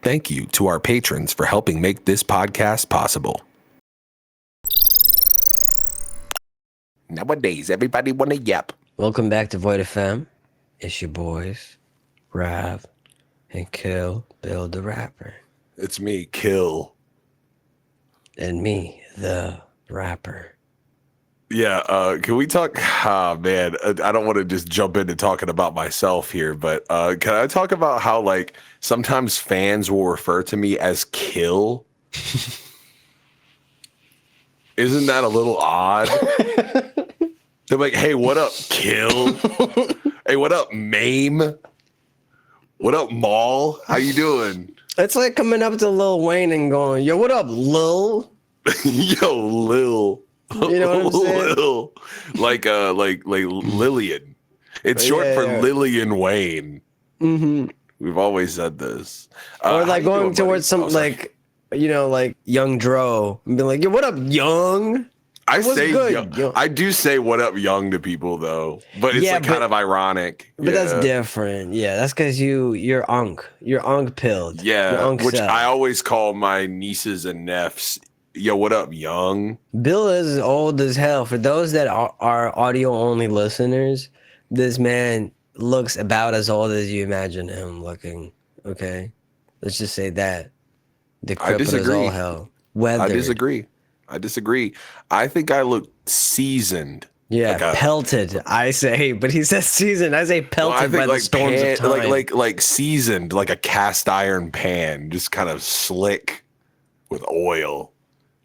thank you to our patrons for helping make this podcast possible. Nowadays, everybody wanna yap. Welcome back to Void FM. It's your boys, Rav and Kill Bill the Rapper. It's me, Kill. And me, the rapper. Yeah, can we talk? Man, I don't want to just jump into talking about myself here, but can I talk about how, like, sometimes fans will refer to me as Kill? Isn't that a little odd? They're like, hey, what up, Kill? Hey, what up, Mame? What up, Maul? How you doing? It's like coming up to Lil Wayne and going, yo, what up, Lil? Yo, Lil. You know what I'm saying? Lil. Like Lillian. It's short for Lillian Wayne. Mm-hmm. We've always said this. Or like going towards some like, you know, like Young Dro and be like, yo, what up, Young? I What's say good, young. I do say what up, Young to people though, but it's kind of ironic. But that's different. Yeah, that's because you're unk. You're unk pilled. Yeah, which I always call my nieces and nephews. Yo, what up, Young? Bill is old as hell. For those that are audio only listeners, this man looks about as old as you imagine him looking. Okay, let's just say that. Decrepit as all hell. Weathered. I disagree. I think I look seasoned. Yeah, like pelted. I say, but he says seasoned. I say pelted by the storms of time. Like seasoned, like a cast iron pan, just kind of slick with oil.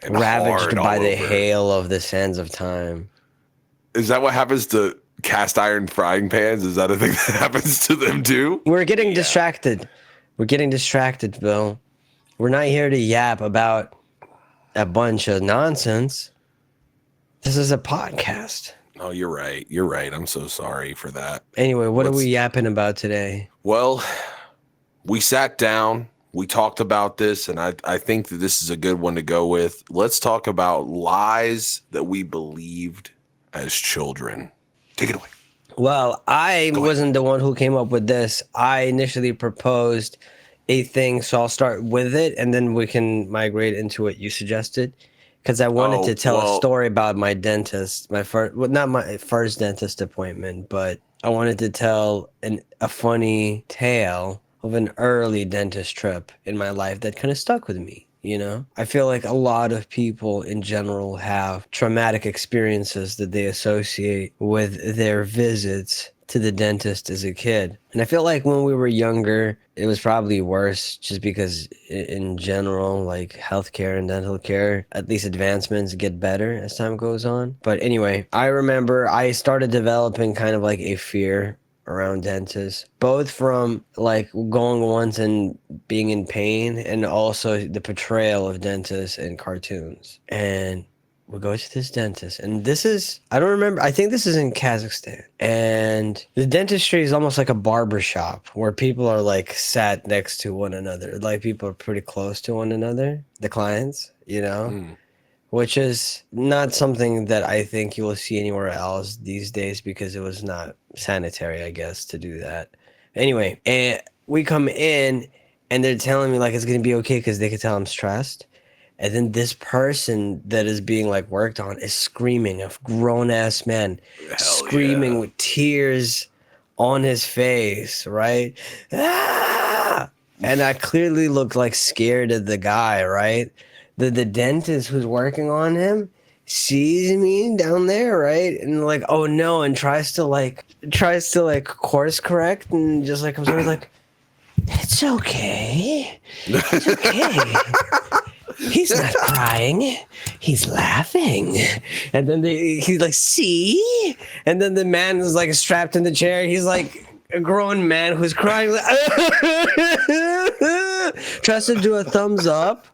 And ravaged by the hail of the sands of time. Is that what happens to cast iron frying pans? Is that a thing that happens to them too? We're getting distracted. We're getting distracted, Bill. We're not here to yap about a bunch of nonsense. This is a podcast. Oh, you're right. You're right. I'm so sorry for that. Anyway, what are we yapping about today? Well, we sat down. We talked about this, and I think that this is a good one to go with. Let's talk about lies that we believed as children. Take it away. Well, I wasn't the one who came up with this. I initially proposed a thing, so I'll start with it, and then we can migrate into what you suggested. Because I wanted to tell a story about my dentist, not my first dentist appointment, but I wanted to tell a funny tale of an early dentist trip in my life that kind of stuck with me, you know? I feel like a lot of people in general have traumatic experiences that they associate with their visits to the dentist as a kid. And I feel like when we were younger, it was probably worse just because in general, like healthcare and dental care, at least advancements get better as time goes on. But anyway, I remember I started developing kind of like a fear around dentists, both from like going once and being in pain and also the portrayal of dentists in cartoons. And we go to this dentist, and this is, I don't remember, I think this is in Kazakhstan. And the dentistry is almost like a barber shop where people are like sat next to one another. Like people are pretty close to one another, the clients, you know? Which is not something that I think you will see anywhere else these days because it was not sanitary, I guess, to do that. Anyway, and we come in and they're telling me like it's going to be okay because they can tell I'm stressed. And then this person that is being like worked on is screaming, a grown-ass man, screaming with tears on his face, right? Ah! And I clearly looked like scared of the guy, right? The dentist who's working on him sees me down there, right? And like, oh no, and tries to course correct and just like, I'm sort of like, it's okay. It's okay. He's not crying. He's laughing. And then he's like, see? And then the man is like strapped in the chair. He's like a grown man who's crying. Like, tries to do a thumbs up,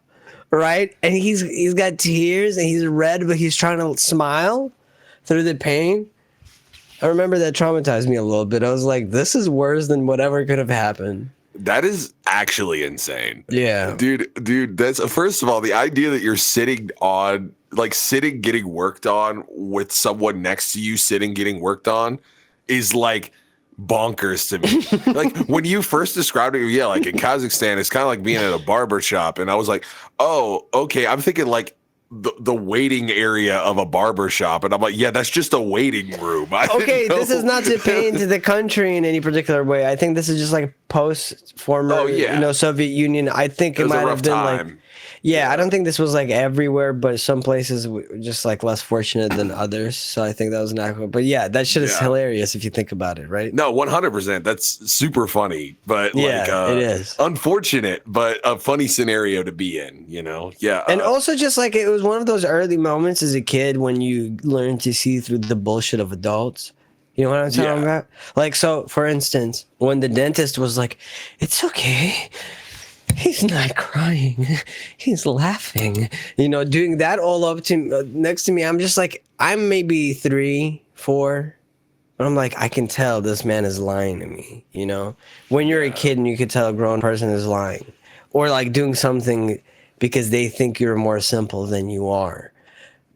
right? And he's got tears and he's red, but he's trying to smile through the pain. I remember that traumatized me a little bit. I was like, this is worse than whatever could have happened. That is actually insane. Yeah. Dude, that's, first of all, the idea that you're sitting getting worked on with someone next to you sitting getting worked on is like bonkers to me. Like when you first described it, yeah, like in Kazakhstan, it's kind of like being at a barber shop. And I was like, oh, okay. I'm thinking like the waiting area of a barber shop. And I'm like, yeah, that's just a waiting room. Okay, this is not to paint the country in any particular way. I think this is just like post former, Soviet Union. I think it might have been time. Like, yeah, I don't think this was like everywhere, but some places were just like less fortunate than others. So I think that was not cool. But yeah, that shit is hilarious if you think about it, right? No, 100%. That's super funny, but like, it is unfortunate, but a funny scenario to be in, you know? Yeah. And also just like it was one of those early moments as a kid when you learn to see through the bullshit of adults. You know what I'm talking about? Like, so for instance, when the dentist was like, it's okay. He's not crying. He's laughing. You know, doing that all up to next to me. I'm just like, I'm maybe 3, 4. But I'm like, I can tell this man is lying to me. You know, when you're a kid and you can tell a grown person is lying, or like doing something because they think you're more simple than you are.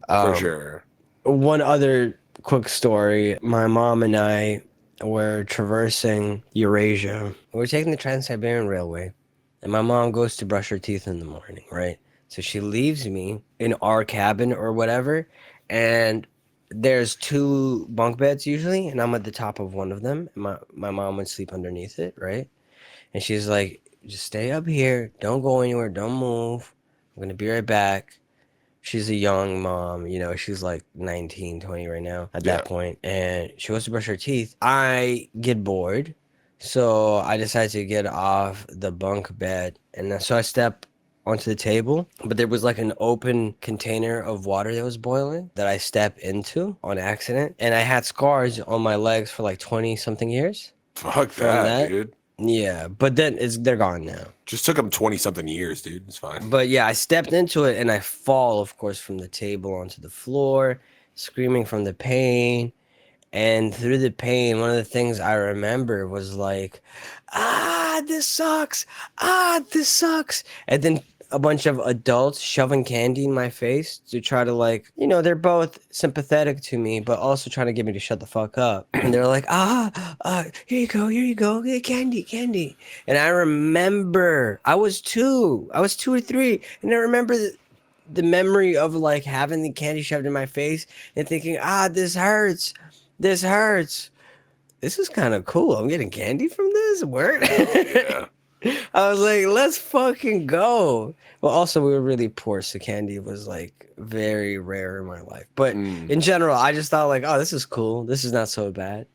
For sure. One other quick story. My mom and I were traversing Eurasia. We're taking the Trans-Siberian Railway. And my mom goes to brush her teeth in the morning, right? So she leaves me in our cabin or whatever. And there's 2 bunk beds usually. And I'm at the top of one of them. My mom would sleep underneath it, right? And she's like, just stay up here. Don't go anywhere. Don't move. I'm going to be right back. She's a young mom. You know, she's like 19, 20 right now at that point. And she goes to brush her teeth. I get bored. So I decided to get off the bunk bed, and so I step onto the table, but there was like an open container of water that was boiling that I stepped into on accident, and I had scars on my legs for like 20 something years. Fuck that, dude. Yeah, but then they're gone now. Just took them 20 something years, dude. It's fine. But yeah, I stepped into it and I fall, of course, from the table onto the floor, screaming from the pain. And through the pain, one of the things I remember was like, this sucks. This sucks. And then a bunch of adults shoving candy in my face to try to like, you know, they're both sympathetic to me, but also trying to get me to shut the fuck up. And they're like, here you go, get candy. And I remember I was 2 or 3. And I remember the memory of like having the candy shoved in my face and thinking, this hurts. This hurts. This is kind of cool. I'm getting candy from this. Word. Yeah. I was like, let's fucking go. Well, also, we were really poor, so candy was like very rare in my life. But in general, I just thought like, this is cool. This is not so bad.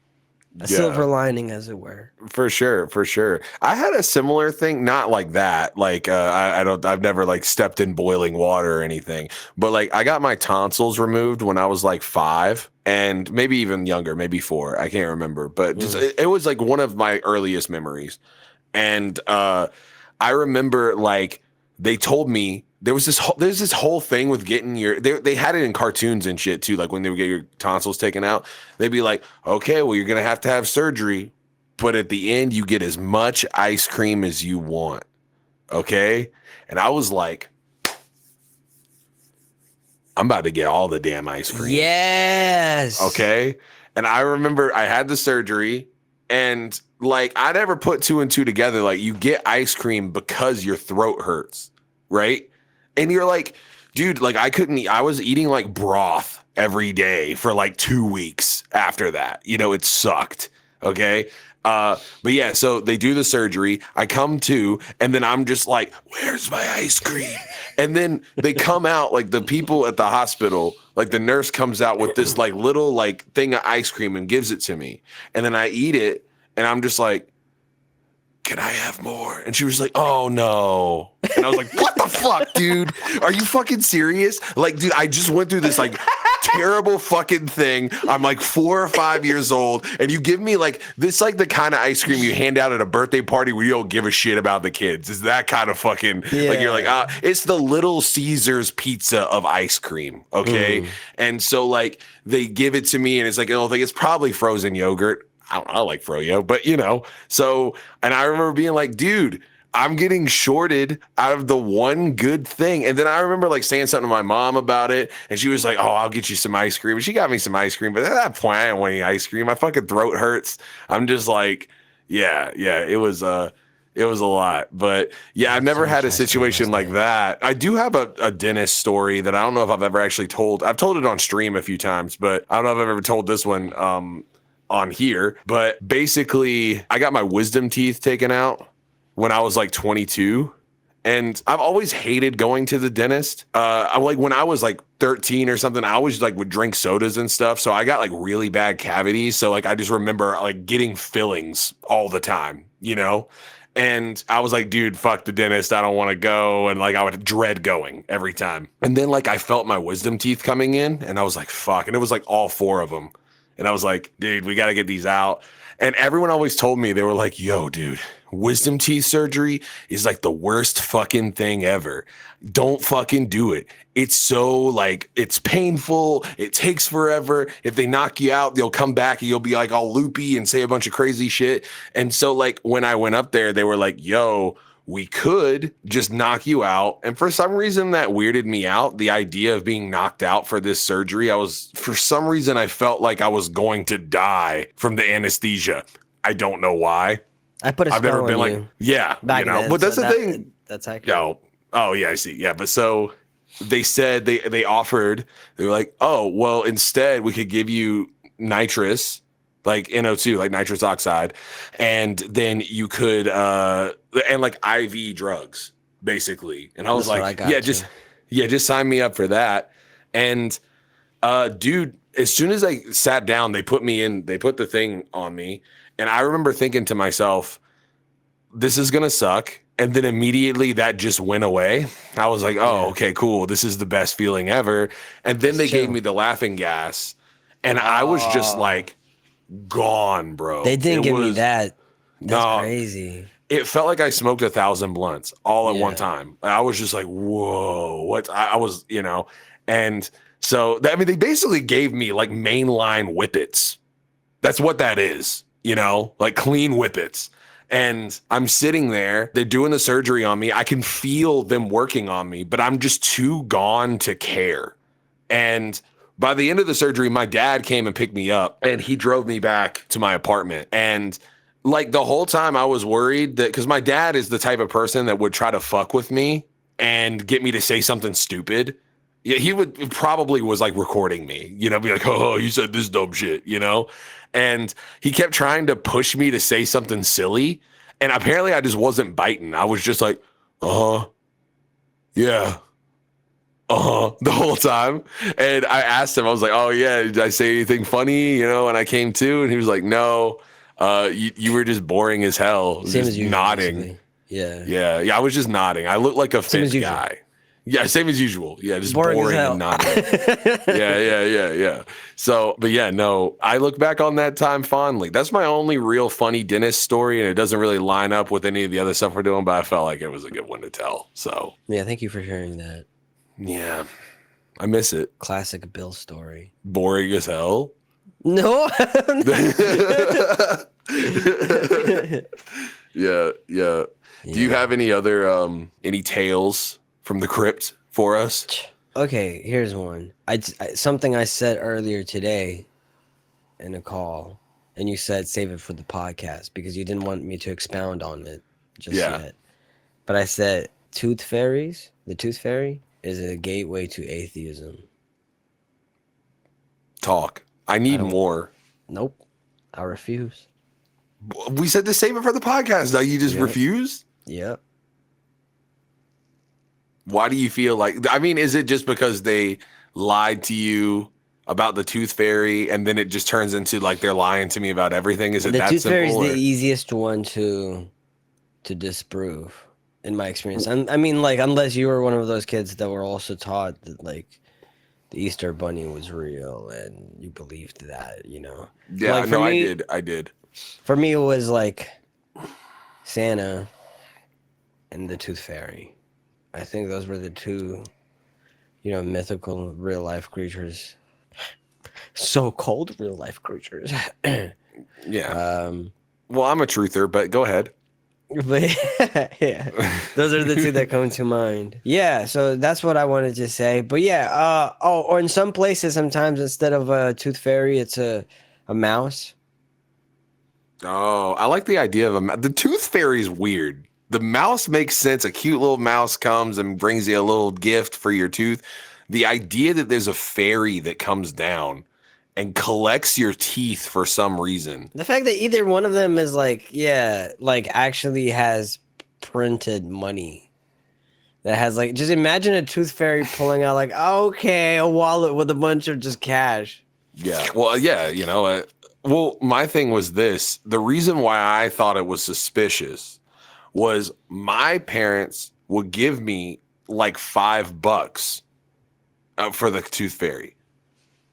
A silver lining, as it were. For sure. I had a similar thing, not like that. Like I've never like stepped in boiling water or anything. But like I got my tonsils removed when I was like 5, and maybe even younger, maybe 4. I can't remember. But just it was like one of my earliest memories. And I remember like they told me there's this whole thing with getting they had it in cartoons and shit too. Like when they would get your tonsils taken out, they'd be like, okay, well, you're going to have surgery, but at the end you get as much ice cream as you want. Okay. And I was like, I'm about to get all the damn ice cream. Yes. Okay. And I remember I had the surgery, and like, I never put 2 and 2 together. Like you get ice cream because your throat hurts. Right. And you're like, dude, like I couldn't eat. I was eating like broth every day for like 2 weeks after that. You know, it sucked. Okay. But yeah, so they do the surgery. I come to, and then I'm just like, where's my ice cream? And then they come out, like the people at the hospital, like the nurse comes out with this like little like thing of ice cream and gives it to me. And then I eat it, and I'm just like, can I have more? And she was like, oh no. And I was like, what the fuck, dude? Are you fucking serious? Like, dude, I just went through this like terrible fucking thing. I'm like 4 or 5 years old, and you give me like this, like the kind of ice cream you hand out at a birthday party where you don't give a shit about the kids. Is that kind of fucking like you're like, it's the Little Caesars pizza of ice cream. Okay. And so like they give it to me, and it's like, I think it's probably frozen yogurt. I like froyo, but you know, so, and I remember being like, dude, I'm getting shorted out of the one good thing. And then I remember like saying something to my mom about it. And she was like, oh, I'll get you some ice cream. And she got me some ice cream. But at that point, I didn't want any ice cream. My fucking throat hurts. I'm just like, yeah, it was a lot. But yeah, I've never had a situation like that. I do have a dentist story that I don't know if I've ever actually told. I've told it on stream a few times, but I don't know if I've ever told this one on here. But basically, I got my wisdom teeth taken out when I was like 22. And I've always hated going to the dentist. I like when I was like 13 or something, I always like would drink sodas and stuff. So I got like really bad cavities. So like I just remember like getting fillings all the time, you know? And I was like, dude, fuck the dentist. I don't want to go. And like I would dread going every time. And then like I felt my wisdom teeth coming in and I was like, fuck. And it was like all 4 of them. And I was like, dude, we got to get these out. And everyone always told me, they were like, yo, dude, wisdom teeth surgery is like the worst fucking thing ever. Don't fucking do it. It's so like, it's painful. It takes forever. If they knock you out, they'll come back and you'll be like all loopy and say a bunch of crazy shit. And so like when I went up there, they were like, yo, we could just knock you out. And for some reason that weirded me out. The idea of being knocked out for this surgery, for some reason, I felt like I was going to die from the anesthesia. I don't know why. I've never been like, yeah, you know, but that's the thing. That's accurate. Oh yeah, I see. Yeah. But so they said they offered, they were like, oh, well, instead we could give you nitrous, like NO2, like nitrous oxide. And then you could, and like IV drugs, basically. And I was like, just sign me up for that. And, dude, as soon as I sat down, they put the thing on me. And I remember thinking to myself, this is going to suck. And then immediately that just went away. I was like, oh, okay, cool. This is the best feeling ever. And then they gave me the laughing gas. And I was just like, gone, bro. They didn't give me that. That's crazy. It felt like I smoked 1,000 blunts all at one time. I was just like, whoa, what? I was, you know, and so I mean, they basically gave me like mainline whippets. That's what that is, you know, like clean whippets. And I'm sitting there, they're doing the surgery on me. I can feel them working on me, but I'm just too gone to care. And by the end of the surgery, my dad came and picked me up and he drove me back to my apartment. And like the whole time I was worried that, because my dad is the type of person that would try to fuck with me and get me to say something stupid. Yeah, he would probably was like recording me, you know, be like, oh, you said this dumb shit, you know? And he kept trying to push me to say something silly. And apparently I just wasn't biting. I was just like, yeah. The whole time. And I asked him, I was like, oh yeah, did I say anything funny? You know, and I came to, and he was like, no, you were just boring as hell. Same just as usual, nodding. Basically. Yeah. I was just nodding. I looked like a fit guy. Yeah, same as usual. Yeah, just boring and nodding. Yeah. So, but yeah, no, I look back on that time fondly. That's my only real funny dentist story, and it doesn't really line up with any of the other stuff we're doing, but I felt like it was a good one to tell. So yeah, thank you for sharing that. Yeah, I miss it. Classic Bill story. Boring as hell. No. Yeah. Do you have any other any tales from the crypt for us? Okay, here's one. Something I said earlier today in a call, and you said save it for the podcast because you didn't want me to expound on it just yet. But I said the tooth fairy is a gateway to atheism. Talk. I need more. Nope. I refuse. We said to save it for the podcast. Now you just refuse? Yep. Why do you feel like, I mean, is it just because they lied to you about the tooth fairy and then it just turns into like they're lying to me about everything? Is it that simple? The tooth fairy is the easiest one to disprove, in my experience. I mean, like, unless you were one of those kids that were also taught that like the Easter Bunny was real and you believed that, you know? Yeah, like, no, I did. For me, it was like Santa and the tooth fairy. I think those were the two, you know, mythical real life creatures. So-called real life creatures. Yeah. Well, I'm a truther, but go ahead. But yeah, those are the two that come to mind. Yeah, so that's what I wanted to say. But yeah, or in some places, sometimes instead of a tooth fairy, it's a mouse. Oh, I like the idea of the tooth fairy is weird. The mouse makes sense. A cute little mouse comes and brings you a little gift for your tooth. The idea that there's a fairy that comes down and collects your teeth for some reason. The fact that either one of them is like, yeah, like actually has printed money. That has like, just imagine a tooth fairy pulling out like, okay, a wallet with a bunch of just cash. Yeah. Well, yeah, well, my thing was this. The reason why I thought it was suspicious was my parents would give me like $5 for the tooth fairy,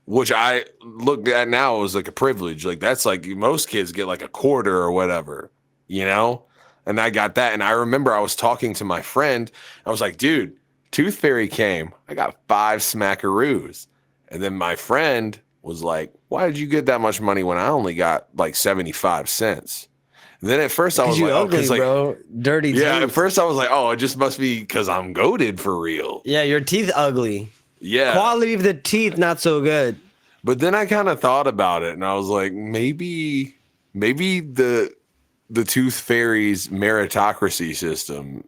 which I look at now as like a privilege. Like that's like most kids get like a quarter or whatever, you know? And I got that. And I remember I was talking to my friend. I was like, dude, tooth fairy came. I got 5 smackaroos. And then my friend was like, why did you get that much money when I only got like 75 cents? And then at first I was You like, ugly, oh, like, bro. Dirty yeah, teeth. at first I was like, oh, it just must be because I'm goated for real. Yeah, your teeth ugly. Yeah. Quality of the teeth, not so good. But then I kind of thought about it and I was like, maybe the tooth fairy's meritocracy system,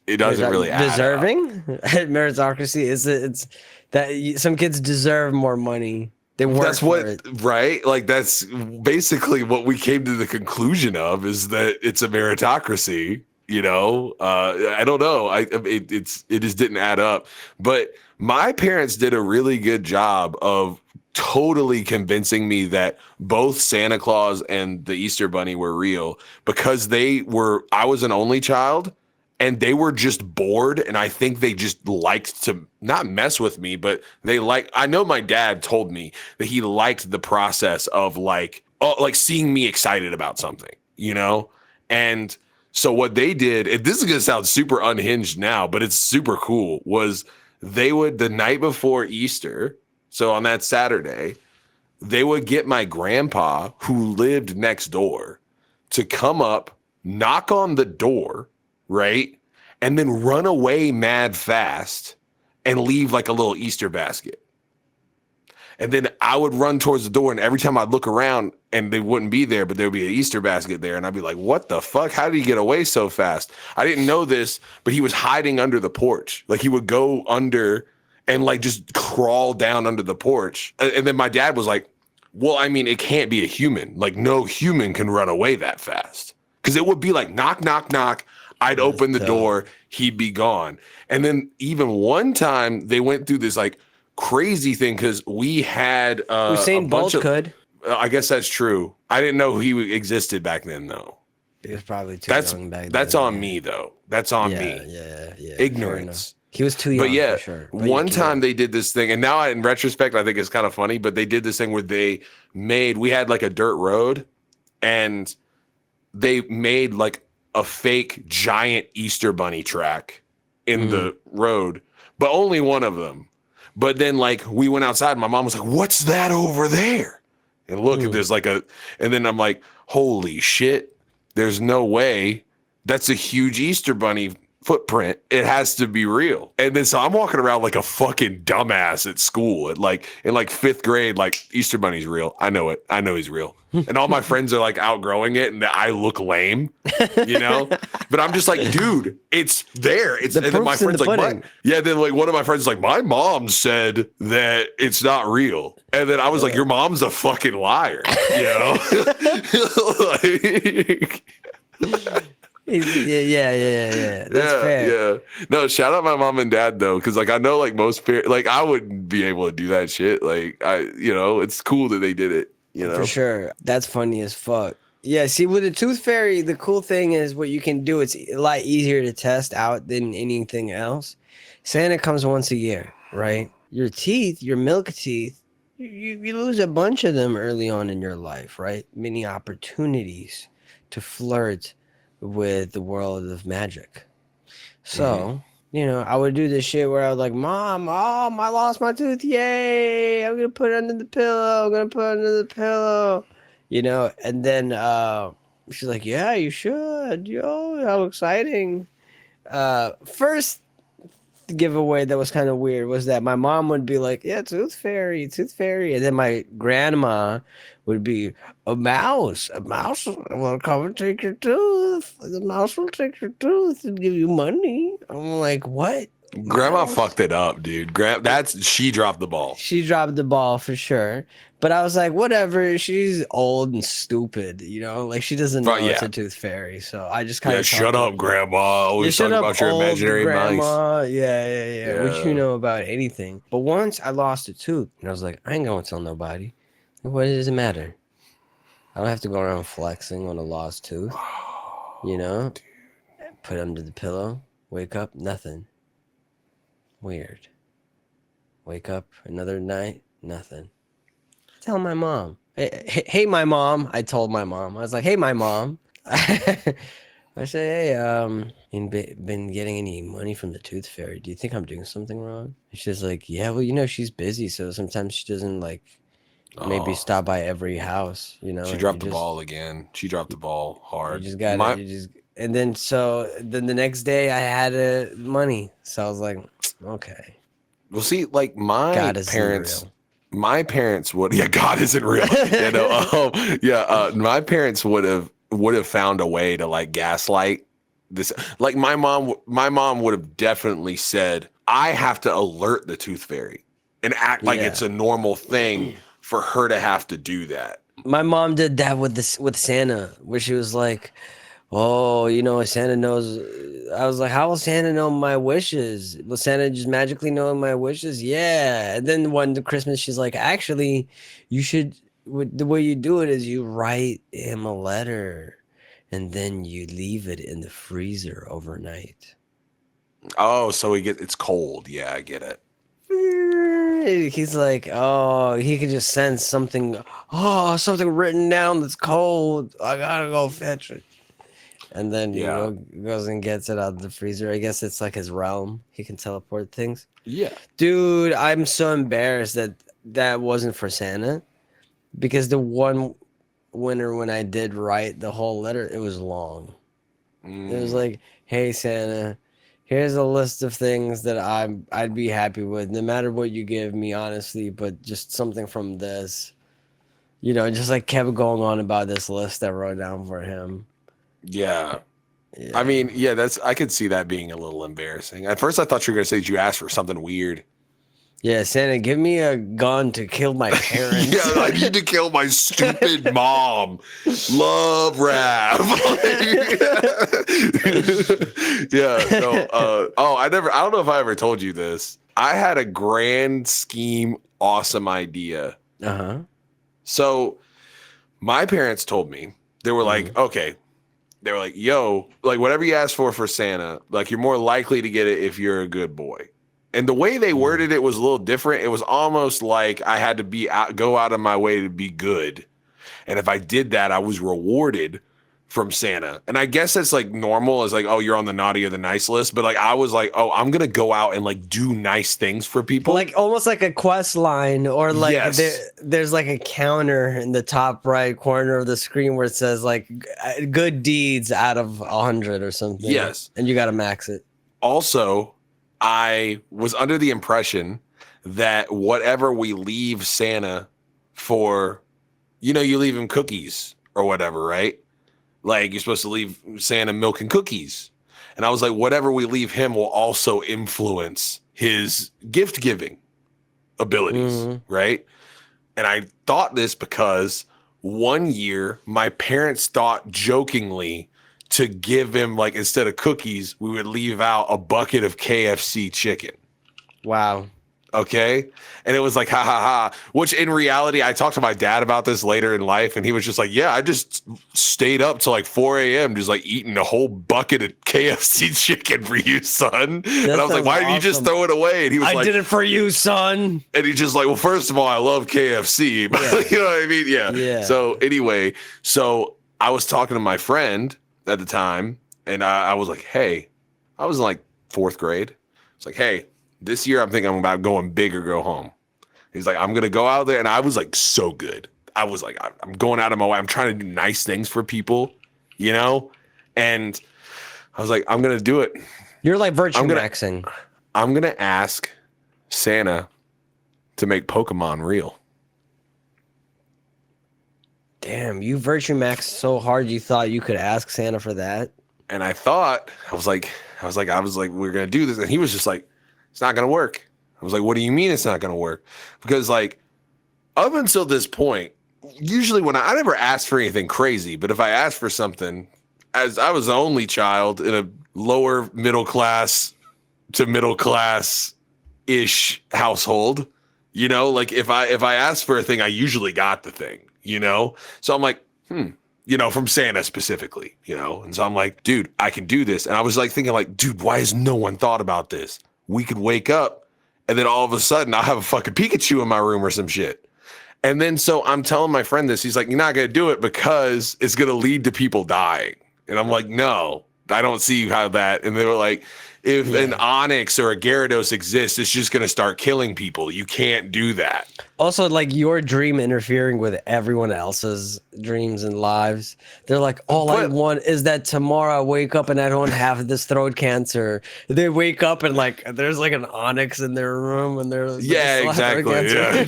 it doesn't really add deserving. Meritocracy is it's that some kids deserve more money. They work That's for what, it. right? Like that's basically what we came to the conclusion of is that it's a meritocracy. I don't know. It just didn't add up. But my parents did a really good job of totally convincing me that both Santa Claus and the Easter Bunny were real because I was an only child and they were just bored. And I think they just liked to not mess with me, but I know my dad told me that he liked the process of like seeing me excited about something, And so what they did, this is going to sound super unhinged now, but it's super cool, was they would, the night before Easter, so on that Saturday, they would get my grandpa, who lived next door, to come up, knock on the door, right? And then run away mad fast and leave like a little Easter basket. And then I would run towards the door, and every time I'd look around and they wouldn't be there, but there'd be an Easter basket there. And I'd be like, what the fuck? How did he get away so fast? I didn't know this, but he was hiding under the porch. Like he would go under and like just crawl down under the porch. And then my dad was like, well, I mean, it can't be a human. Like no human can run away that fast. Because it would be like knock, knock, knock. I'd open the door, he'd be gone. And then even one time they went through this like crazy thing because we had Usain Bolt could. I guess that's true. I didn't know he existed back then though. He was probably too young back then. That's on me though. That's on me. Yeah. Ignorance. He was too young. But yeah, for sure. one time they did this thing, and now in retrospect, I think it's kind of funny. But they did this thing where we had like a dirt road, and they made like a fake giant Easter bunny track in the road, but only one of them. But then like we went outside and my mom was like, what's that over there? And look, there's like and then I'm like, holy shit, there's no way. That's a huge Easter bunny footprint. It has to be real. And then so I'm walking around like a fucking dumbass at school in 5th grade, like Easter bunny's real. I know it. I know he's real. And all my friends are like outgrowing it and I look lame, but I'm just like, dude, it's there. And then my friend's like, then like one of my friends is like, my mom said that it's not real. And then I was like, your mom's a fucking liar, Yeah. That's fair. Yeah. No, shout out my mom and dad though, because like I know like most parents, like I wouldn't be able to do that shit. Like it's cool that they did it. For sure. That's funny as fuck. Yeah, see, with the tooth fairy, the cool thing is what you can do. It's a lot easier to test out than anything else. Santa comes once a year, right? Your teeth, your milk teeth, you lose a bunch of them early on in your life, right? Many opportunities to flirt with the world of magic. So, I would do this shit where I was like, Mom, I lost my tooth. Yay. I'm going to put it under the pillow. And then, She's like, yeah, you should. Yo, how exciting. First giveaway that was kind of weird was that my mom would be like, yeah, tooth fairy, tooth fairy. And then my grandma would be a mouse. A mouse will come and take your tooth. The mouse will take your tooth and give you money. I'm like, what? Grandma Mouse? fucked it up, dude. She dropped the ball. She dropped the ball for sure. But I was like, whatever. She's old and stupid, you know? Like, she doesn't know it's a tooth fairy. So I just kind of shut up, Grandma. Always talking about your imaginary mice. Yeah. What you know about anything? But once I lost a tooth, and I was like, I ain't gonna tell nobody. What does it matter? I don't have to go around flexing on a lost tooth. You know? Put it under the pillow. Wake up, nothing. Weird. Wake up another night, nothing. Tell my mom. Hey, my mom. I told my mom. I was like, hey, my mom. I said, hey, been getting any money from the tooth fairy? Do you think I'm doing something wrong? And she's like, yeah, well, you know, she's busy, so sometimes she doesn't like maybe stop by every house, you know. She dropped the ball again. She dropped the ball hard. You just got it. And then the next day I had money, so I was like, okay. Well, see, like my parents would. Yeah, God isn't real. My parents would have found a way to like gaslight this. Like my mom would have definitely said, I have to alert the tooth fairy and act like it's a normal thing for her to have to do that. My mom did that with Santa, where she was like, oh, you know, Santa knows. I was like, how will Santa know my wishes? Will Santa just magically know my wishes? Yeah. And then one Christmas, she's like, actually, you should, the way you do it is you write him a letter and then you leave it in the freezer overnight. Oh, so it's cold. Yeah, I get it. He's like, oh, he could just sense something. Oh, something written down that's cold. I gotta go fetch it. And then he goes and gets it out of the freezer. I guess it's like his realm. He can teleport things. Yeah. Dude, I'm so embarrassed that wasn't for Santa. Because the one winter when I did write the whole letter, it was long. It was like, hey, Santa, here's a list of things that I'd be happy with, no matter what you give me, honestly, but just something from this. You know, just like kept going on about this list I wrote down for him. Yeah. I mean, I could see that being a little embarrassing. At first I thought you were gonna say that you asked for something weird. Yeah, Santa, give me a gun to kill my parents. I need to kill my stupid mom. Love Rav. I don't know if I ever told you this. I had a grand scheme, awesome idea. Uh-huh. So my parents told me, they were like, okay. They were like, yo, like whatever you ask for Santa, like you're more likely to get it if you're a good boy. And the way they worded it was a little different. It was almost like I had to go out of my way to be good. And if I did that, I was rewarded from Santa. And I guess that's like normal as like, oh, you're on the naughty or the nice list. But like, I was like, oh, I'm going to go out and like do nice things for people. Like almost like a quest line or like there's like a counter in the top right corner of the screen where it says like good deeds out of 100 or something. Yes. And you got to max it. Also, I was under the impression that whatever we leave Santa for, you know, you leave him cookies or whatever, right? Like you're supposed to leave Santa milk and cookies. And I was like, whatever we leave him will also influence his gift giving abilities, right? And I thought this because one year my parents thought jokingly to give him, like, instead of cookies, we would leave out a bucket of KFC chicken. Wow. Okay. And it was like, ha ha ha, which in reality, I talked to my dad about this later in life. And he was just like, yeah, I just stayed up till like 4 a.m. just like eating a whole bucket of KFC chicken for you, son. And I was like, why didn't you just throw it away? And he was like, I did it for you, son. And he's just like, well, first of all, I love KFC. But you know what I mean? Yeah. So anyway, I was talking to my friend at the time, and I was like, hey, I was in like 4th grade. It's like, hey, this year I'm thinking I'm about going big or go home. He's like, I'm going to go out there. And I was like, so good. I was like, I'm going out of my way. I'm trying to do nice things for people. you know? And I was like, I'm going to do it. You're like virtue maxing. I'm going to ask Santa to make Pokemon real. Damn, you virtue maxed so hard you thought you could ask Santa for that? And I was like, we're going to do this. And he was just like, it's not going to work. I was like, what do you mean it's not going to work? Because like, up until this point, usually when I never asked for anything crazy, but if I asked for something, as I was the only child in a lower middle class to middle class ish household, you know, like if I asked for a thing, I usually got the thing, you know? So I'm like, you know, from Santa specifically, you know? And so I'm like, dude, I can do this. And I was like thinking like, dude, why has no one thought about this? We could wake up and then all of a sudden I'll have a fucking Pikachu in my room or some shit. And then so I'm telling my friend this, he's like, you're not going to do it because it's going to lead to people dying. And I'm like, no, I don't see how that. And they were like, if an Onyx or a Gyarados exists, it's just going to start killing people. You can't do that. Also, like your dream interfering with everyone else's dreams and lives. They're like, all I want is that tomorrow I wake up and I don't have this throat cancer. They wake up and like there's like an Onyx in their room and they're yeah, exactly. Yeah,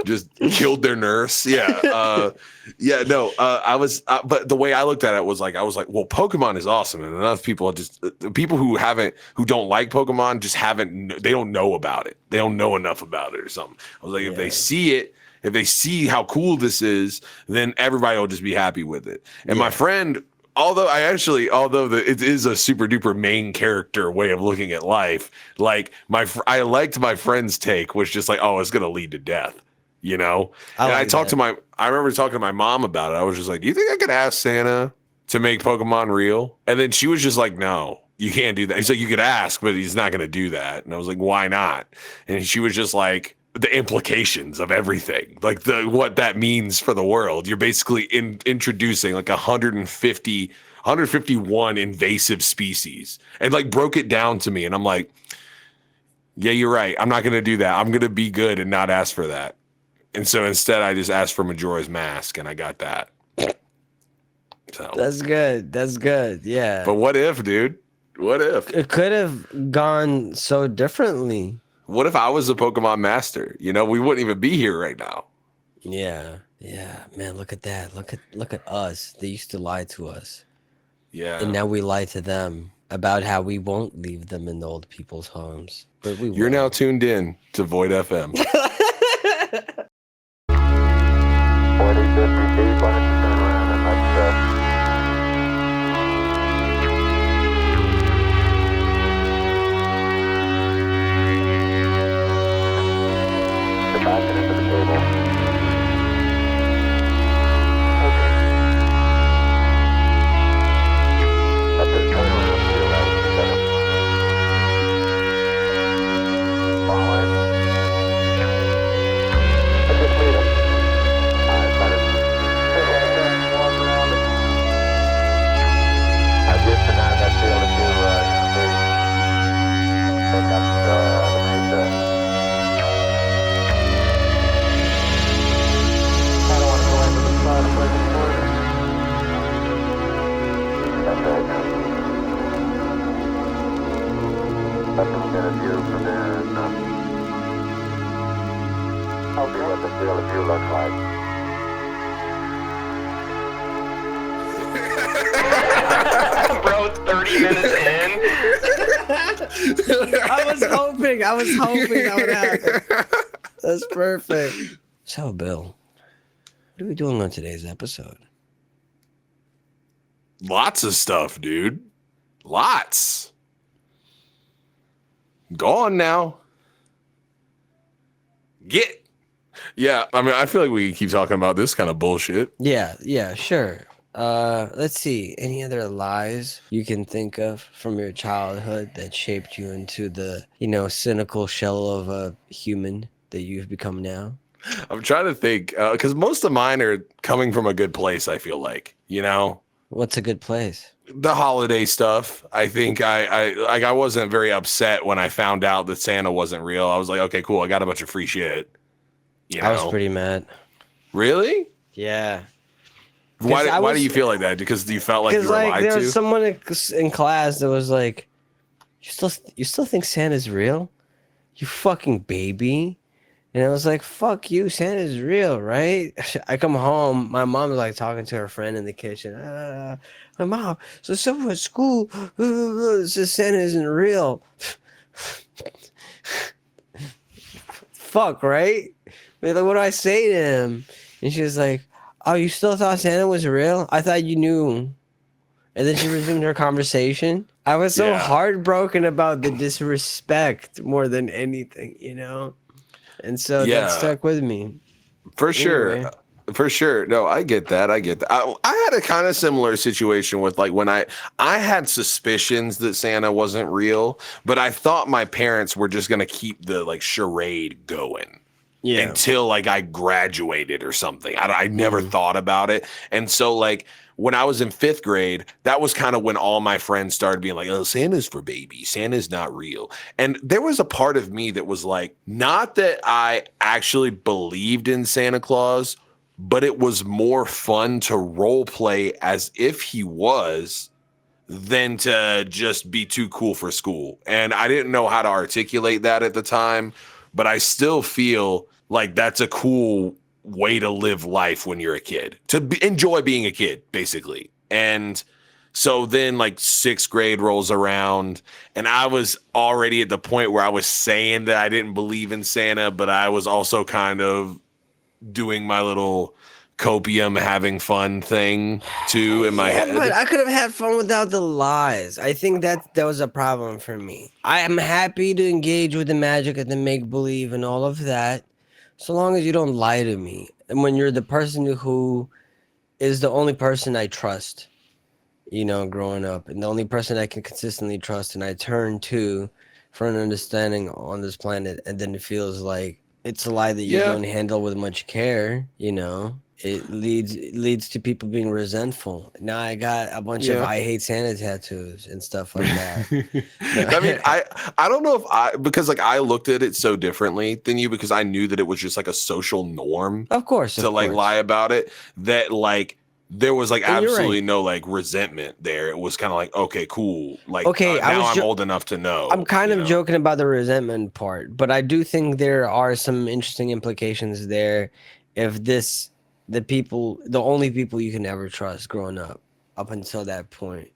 just killed their nurse. Yeah, yeah. No, but the way I looked at it was like, I was like, well, Pokemon is awesome, and enough people people who don't like Pokemon they don't know about it. They don't know enough about it or something. I was like, if they see it, if they see how cool this is, then everybody will just be happy with it. And my friend, although it is a super duper main character way of looking at life, like I liked my friend's take, which just like, oh, it's gonna lead to death, you know. I remember talking to my mom about it. I was just like, do you think I could ask Santa to make Pokemon real? And then she was just like, no, you can't do that. He's like, you could ask, but he's not gonna do that. And I was like, why not? And she was just like, the implications of everything, like what that means for the world. You're basically introducing like 151 invasive species, and like broke it down to me. And I'm like, yeah, you're right. I'm not going to do that. I'm going to be good and not ask for that. And so instead I just asked for Majora's Mask and I got that. So that's good. That's good. Yeah. But what if, dude? What if? It could have gone so differently. What if I was a Pokemon master? You know, we wouldn't even be here right now. Yeah. Man, look at that. Look at us. They used to lie to us. Yeah. And now we lie to them about how we won't leave them in the old people's homes. But we will. You're now tuned in to Void FM. 4050 feet, why don't you turn around and back it into the table. Okay. Let this turn around to your right. Set him. Forward. Let's just lead him. Alright, let him. Walk around it. Just deny that field if you pick up the mesa. I don't want to go into the spot if I can afford it. That's right now. Let them get a view from there and I'll see what the field of view looks like. Bro, it's 30 minutes in. I was hoping that would happen. That's perfect. So, Bill, what are we doing on today's episode? Lots of stuff, dude. Lots. Go on now. Yeah, I mean, I feel like we can keep talking about this kind of bullshit. Yeah, sure. Let's see. Any other lies you can think of from your childhood that shaped you into the, cynical shell of a human that you've become now? I'm trying to think, because most of mine are coming from a good place, I feel like, What's a good place? The holiday stuff. I think I wasn't very upset when I found out that Santa wasn't real. I was like, okay, cool. I got a bunch of free shit. I was pretty mad. Really? Yeah. Why do you feel like that? Because you felt like you Because were like lied there to? was someone in class that was like, you still think Santa's real? You fucking baby. And I was like, fuck you, Santa's real, right? I come home, my mom was like talking to her friend in the kitchen. My mom, so someone at school says Santa isn't real. Fuck, right? Like, what do I say to him? And she was like, oh, you still thought Santa was real? I thought you knew. And then she resumed her conversation. I was so heartbroken about the disrespect more than anything, you know? And so that stuck with me. For sure. Anyway. For sure. No, I get that. I had a kind of similar situation with like when I had suspicions that Santa wasn't real, but I thought my parents were just going to keep the like charade going. Yeah. Until like I graduated or something. I never thought about it. And so like when I was in 5th grade, that was kind of when all my friends started being like, oh, Santa's for babies. Santa's not real. And there was a part of me that was like, not that I actually believed in Santa Claus, but it was more fun to role play as if he was than to just be too cool for school. And I didn't know how to articulate that at the time, but I still feel like that's a cool way to live life when you're a kid, to enjoy being a kid, basically. And so then like 6th grade rolls around and I was already at the point where I was saying that I didn't believe in Santa, but I was also kind of doing my little copium having fun thing too in my head. But I could have had fun without the lies. I think that was a problem for me. I am happy to engage with the magic and the make-believe and all of that, so long as you don't lie to me. And when you're the person who is the only person I trust, you know, growing up, and the only person I can consistently trust and I turn to for an understanding on this planet, and then it feels like it's a lie that you don't handle with much care, you know, it leads to people being resentful. Now I got a bunch of I hate Santa tattoos and stuff like that. I mean, I don't know if because like I looked at it so differently than you, because I knew that it was just like a social norm, of course, to like lie about it, that like there was like absolutely no like resentment there. It was kind of like, okay, cool. Like, now I'm old enough to know. I'm kind of joking about the resentment part, but I do think there are some interesting implications there. If the only people you can ever trust growing up until that point,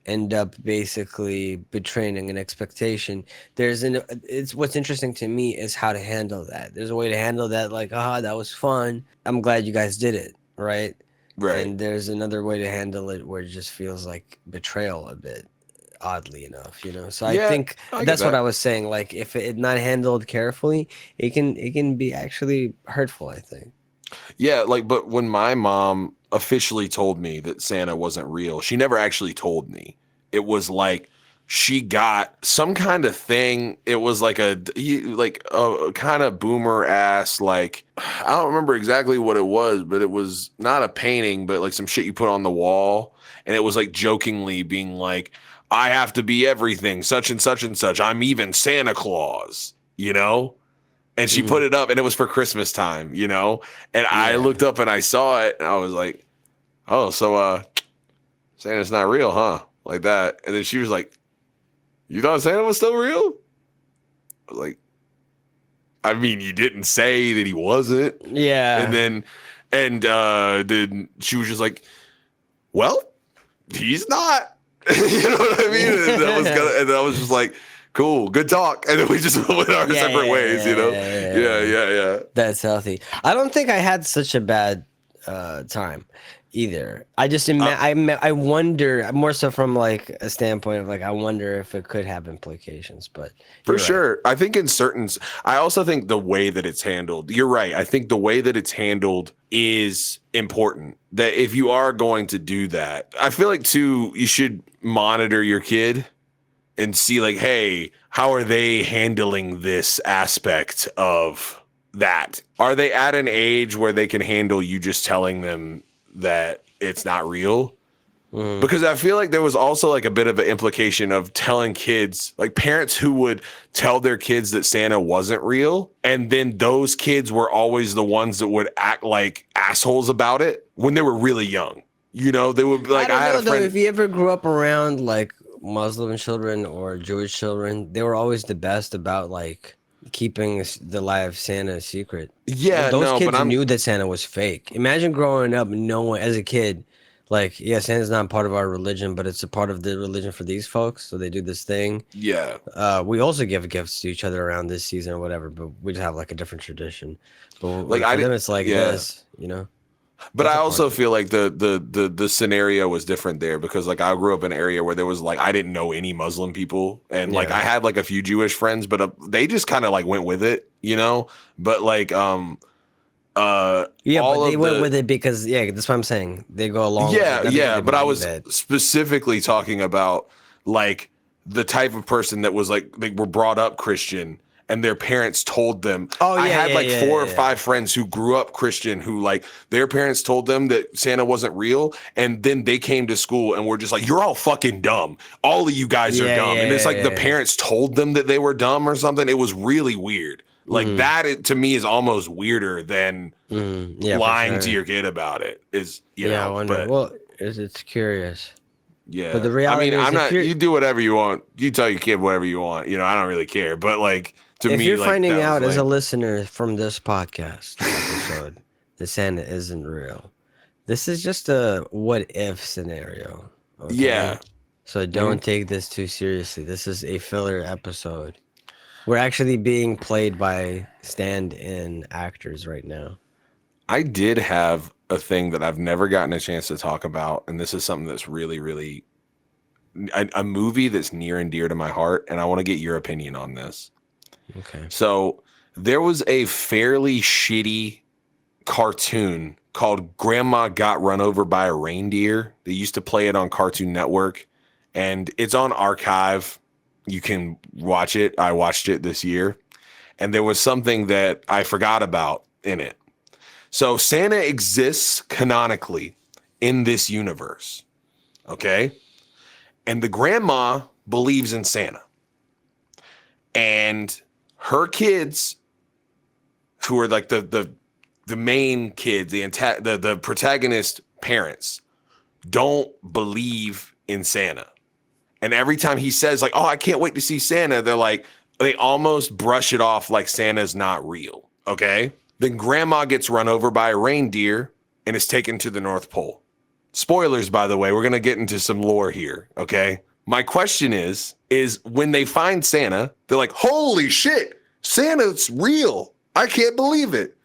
end up basically betraying an expectation. It's what's interesting to me is how to handle that. There's a way to handle that, like, that was fun. I'm glad you guys did it, right? Right. And there's another way to handle it where it just feels like betrayal a bit, oddly enough, you know. So I think that's what I was saying. Like, if it not handled carefully, it can be actually hurtful, I think. Yeah, like, but when my mom officially told me that Santa wasn't real, she never actually told me. It was like she got some kind of thing. It was like a kind of boomer ass, like, I don't remember exactly what it was, but it was not a painting, but like some shit you put on the wall. And it was like jokingly being like, I have to be everything, such and such and such. I'm even Santa Claus, you know? And she put it up, and it was for Christmas time, you know? And I looked up and I saw it, and I was like, oh, so Santa's not real, huh? Like that. And then she was like, you thought Santa was still real? I was like, I mean, you didn't say that he wasn't. Yeah. And then she was just like, well, he's not. You know what I mean? And I was just like, cool, good talk. And then we just went our separate ways, you know? Yeah. That's healthy. I don't think I had such a bad time either. I just I wonder, more so from like a standpoint of like, I wonder if it could have implications, but for sure. I think I also think the way that it's handled, you're right. I think the way that it's handled is important. That if you are going to do that, I feel like too, you should monitor your kid and see like, hey, how are they handling this aspect of that? Are they at an age where they can handle you just telling them that it's not real? Because I feel like there was also like a bit of an implication of telling kids, like parents who would tell their kids that Santa wasn't real. And then those kids were always the ones that would act like assholes about it when they were really young. You know, they would be like, I had a friend. If you ever grew up around like Muslim children or Jewish children, they were always the best about like keeping the lie of Santa a secret. Yeah, those kids knew that Santa was fake. Imagine growing up knowing as a kid, like, yeah, Santa's not part of our religion, but it's a part of the religion for these folks. So they do this thing. Yeah. We also give gifts to each other around this season or whatever, but we just have like a different tradition. But like for them, it's like this, you know. But I also feel like the scenario was different there because like I grew up in an area where there was like I didn't know any Muslim people and like I had like a few Jewish friends, but they just kind of like went with it, you know. But like but they went with it because that's what I'm saying. They go along. But I was specifically talking about like the type of person that was like they were brought up Christian. And their parents told them. I had like 4 or 5 friends who grew up Christian who like their parents told them that Santa wasn't real. And then they came to school and were just like, you're all fucking dumb. All of you guys are dumb. And it's like the parents told them that they were dumb or something. It was really weird. Like that to me is almost weirder than lying to your kid about it is, you know. I wonder. Well, it's curious. Yeah. But the reality I'm not, you do whatever you want. You tell your kid whatever you want. You know, I don't really care. But like, if you're finding out as a listener from this podcast episode that Santa isn't real, this is just a what if scenario. Okay? Yeah. So don't take this too seriously. This is a filler episode. We're actually being played by stand-in actors right now. I did have a thing that I've never gotten a chance to talk about, and this is something that's really, really a movie that's near and dear to my heart, and I want to get your opinion on this. Okay. So there was a fairly shitty cartoon called Grandma Got Run Over by a Reindeer. They used to play it on Cartoon Network, and it's on Archive. You can watch it. I watched it this year, and there was something that I forgot about in it. So Santa exists canonically in this universe, okay? And the grandma believes in Santa. And her kids, who are like the main kids, the protagonist parents, don't believe in Santa. And every time he says like, "Oh, I can't wait to see Santa," they almost brush it off like Santa's not real, okay? Then grandma gets run over by a reindeer and is taken to the North Pole. Spoilers, by the way, we're going to get into some lore here, okay? My question is when they find Santa, they're like, holy shit, Santa's real. I can't believe it.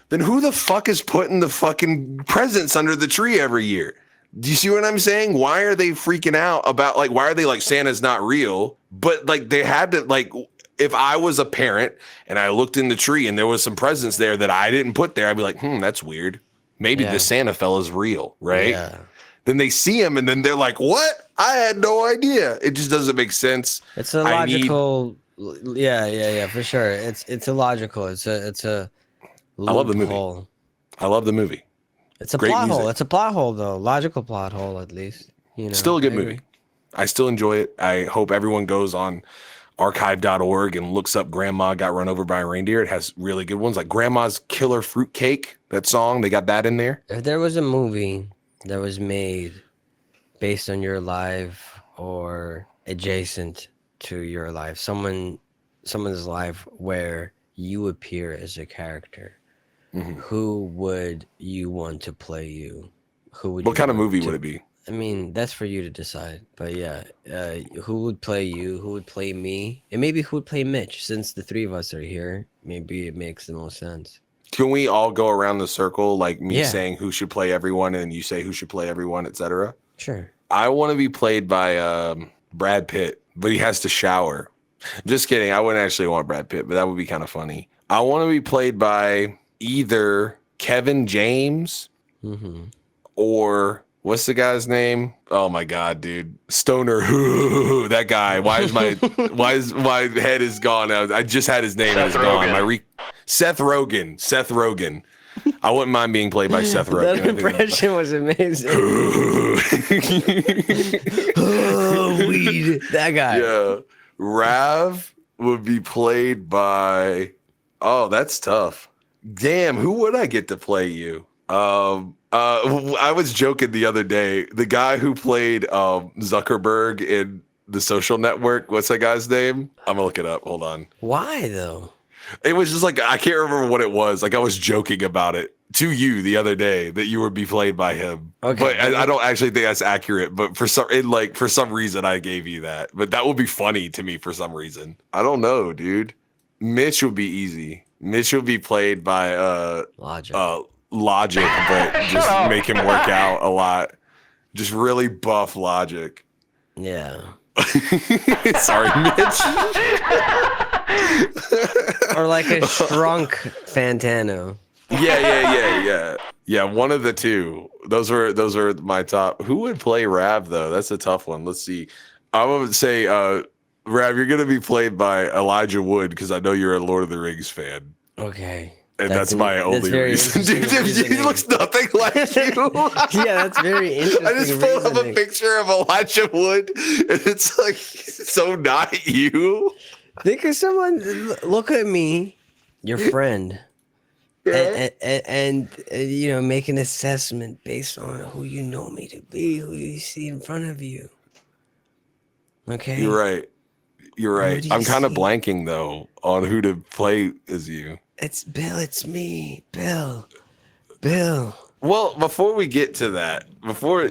Then who the fuck is putting the fucking presents under the tree every year? Do you see what I'm saying? Why are they freaking out about, like, why are they like, Santa's not real? But like, they had to, like, if I was a parent and I looked in the tree and there was some presents there that I didn't put there, I'd be like, that's weird. Maybe the Santa fella's real, right? Yeah. Then they see him and then they're like, what? I had no idea. It just doesn't make sense. It's a logical, yeah, for sure. It's illogical. It's a I love the movie. Hole. I love the movie. It's a plot hole. It's a plot hole, though. Logical plot hole, at least. You know, still a good movie. I still enjoy it. I hope everyone goes on archive.org and looks up Grandma Got Run Over by a Reindeer. It has really good ones, like Grandma's Killer Fruitcake. That song, they got that in there. If there was a movie that was made based on your life or adjacent to your life, someone's life where you appear as a character, who would you want to play you? What kind of movie would it be? I mean, that's for you to decide. But yeah, who would play you? Who would play me? And maybe who would play Mitch? Since the three of us are here, maybe it makes the most sense. Can we all go around the circle, like me saying who should play everyone, and you say who should play everyone, etc.? Sure. I want to be played by Brad Pitt, but he has to shower. Just kidding. I wouldn't actually want Brad Pitt, but that would be kind of funny. I want to be played by either Kevin James or what's the guy's name? Oh my God, dude. Stoner. That guy. Why is my head is gone? I just had his name and it's gone. Seth Rogen. I wouldn't mind being played by Seth Rogen. That impression was amazing. Oh, weed. That guy. Yeah. Rav would be played by. Oh, that's tough. Damn, who would I get to play you? I was joking the other day. The guy who played Zuckerberg in The Social Network. What's that guy's name? I'm gonna look it up. Hold on. Why though? It was just like I can't remember what it was. Like I was joking about it to you the other day that you would be played by him. Okay. But I don't actually think that's accurate. But for some reason I gave you that. But that would be funny to me for some reason. I don't know, dude. Mitch would be easy. Mitch would be played by Logic. Logic, but just make him work out a lot. Just really buff Logic. Yeah. Sorry, Mitch. Or like a shrunk Fantano. Yeah. One of the two. Those are my top. Who would play Rav though? That's a tough one. Let's see. I would say Rav, you're gonna be played by Elijah Wood because I know you're a Lord of the Rings fan. Okay. And that's my only reason. Dude, he looks nothing like you. Yeah, that's very interesting. I just pulled up a picture of Elijah Wood, and it's like so not you. Think of someone. Look at me, your friend, and you know, make an assessment based on who you know me to be, who you see in front of you. Okay. You're right. I'm kind of blanking though on who to play as you. It's Bill. It's me, Bill. Well, before we get to that, before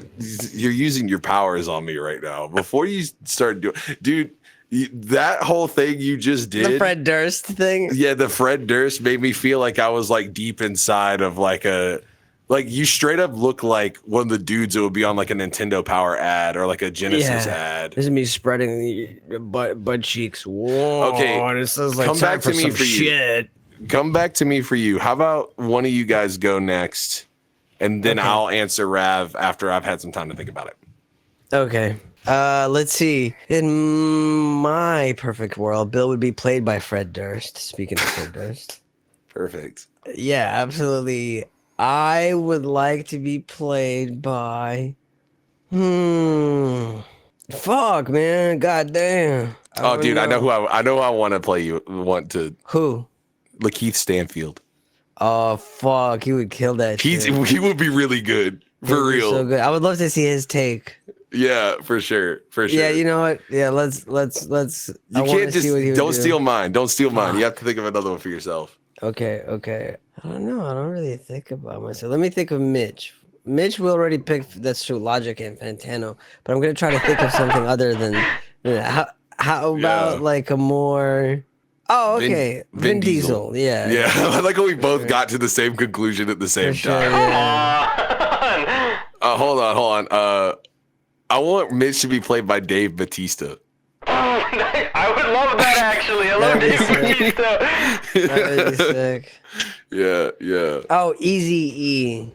you're using your powers on me right now, before you start doing, dude, that whole thing you just did, The Fred Durst thing. Yeah, the Fred Durst made me feel like I was like deep inside of like you straight up look like one of the dudes that would be on like a Nintendo Power ad or like a Genesis ad. This is me spreading the butt cheeks. Whoa, Okay, this is like come time back to for me some for you. shit. Come back to me for you. How about one of you guys go next, and then Okay. I'll answer Rav after I've had some time to think about it. Okay. Let's see. In my perfect world, Bill would be played by Fred Durst. Speaking of Fred Durst. Perfect. Yeah, absolutely. I would like to be played by. Fuck, man. Goddamn. Oh, dude, I know who I want to play you. Who? Lakeith Stanfield. Oh, fuck. He would kill that shit. He would be really good. For He'd be real. So good. I would love to see his take. Yeah, for sure. Yeah, you know what? Yeah, let's. You can't just don't steal mine. Don't steal mine. You have to think of another one for yourself. Okay. I don't know. I don't really think about myself. Let me think of Mitch. Mitch will already pick. That's true. Logic and Fantano. But I'm gonna try to think of something other than. How about like a more. Oh, okay. Vin Diesel. Yeah. Yeah. I like how we both got to the same conclusion at the same For sure, time. yeah. Hold on. I want Mitch to be played by Dave Bautista. I would love that actually. I love Dave Bautista. That would be sick. Yeah. Oh, Easy E.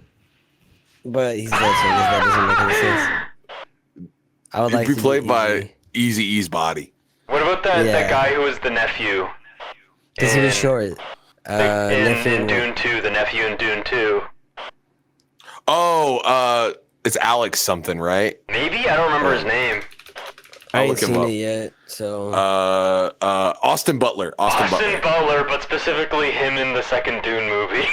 But he's dead, so I guess that doesn't make any sense. I would He'd like be to played be by Easy. Eazy-E's body. What about that Yeah. guy who was the nephew? Because he was in- short. in Dune 2, the nephew in Dune 2. Oh, it's Alex something, right? Maybe? I don't remember his name. I ain't look him seen up. it yet, so. Austin Butler. Austin Butler, but specifically him in the second Dune movie.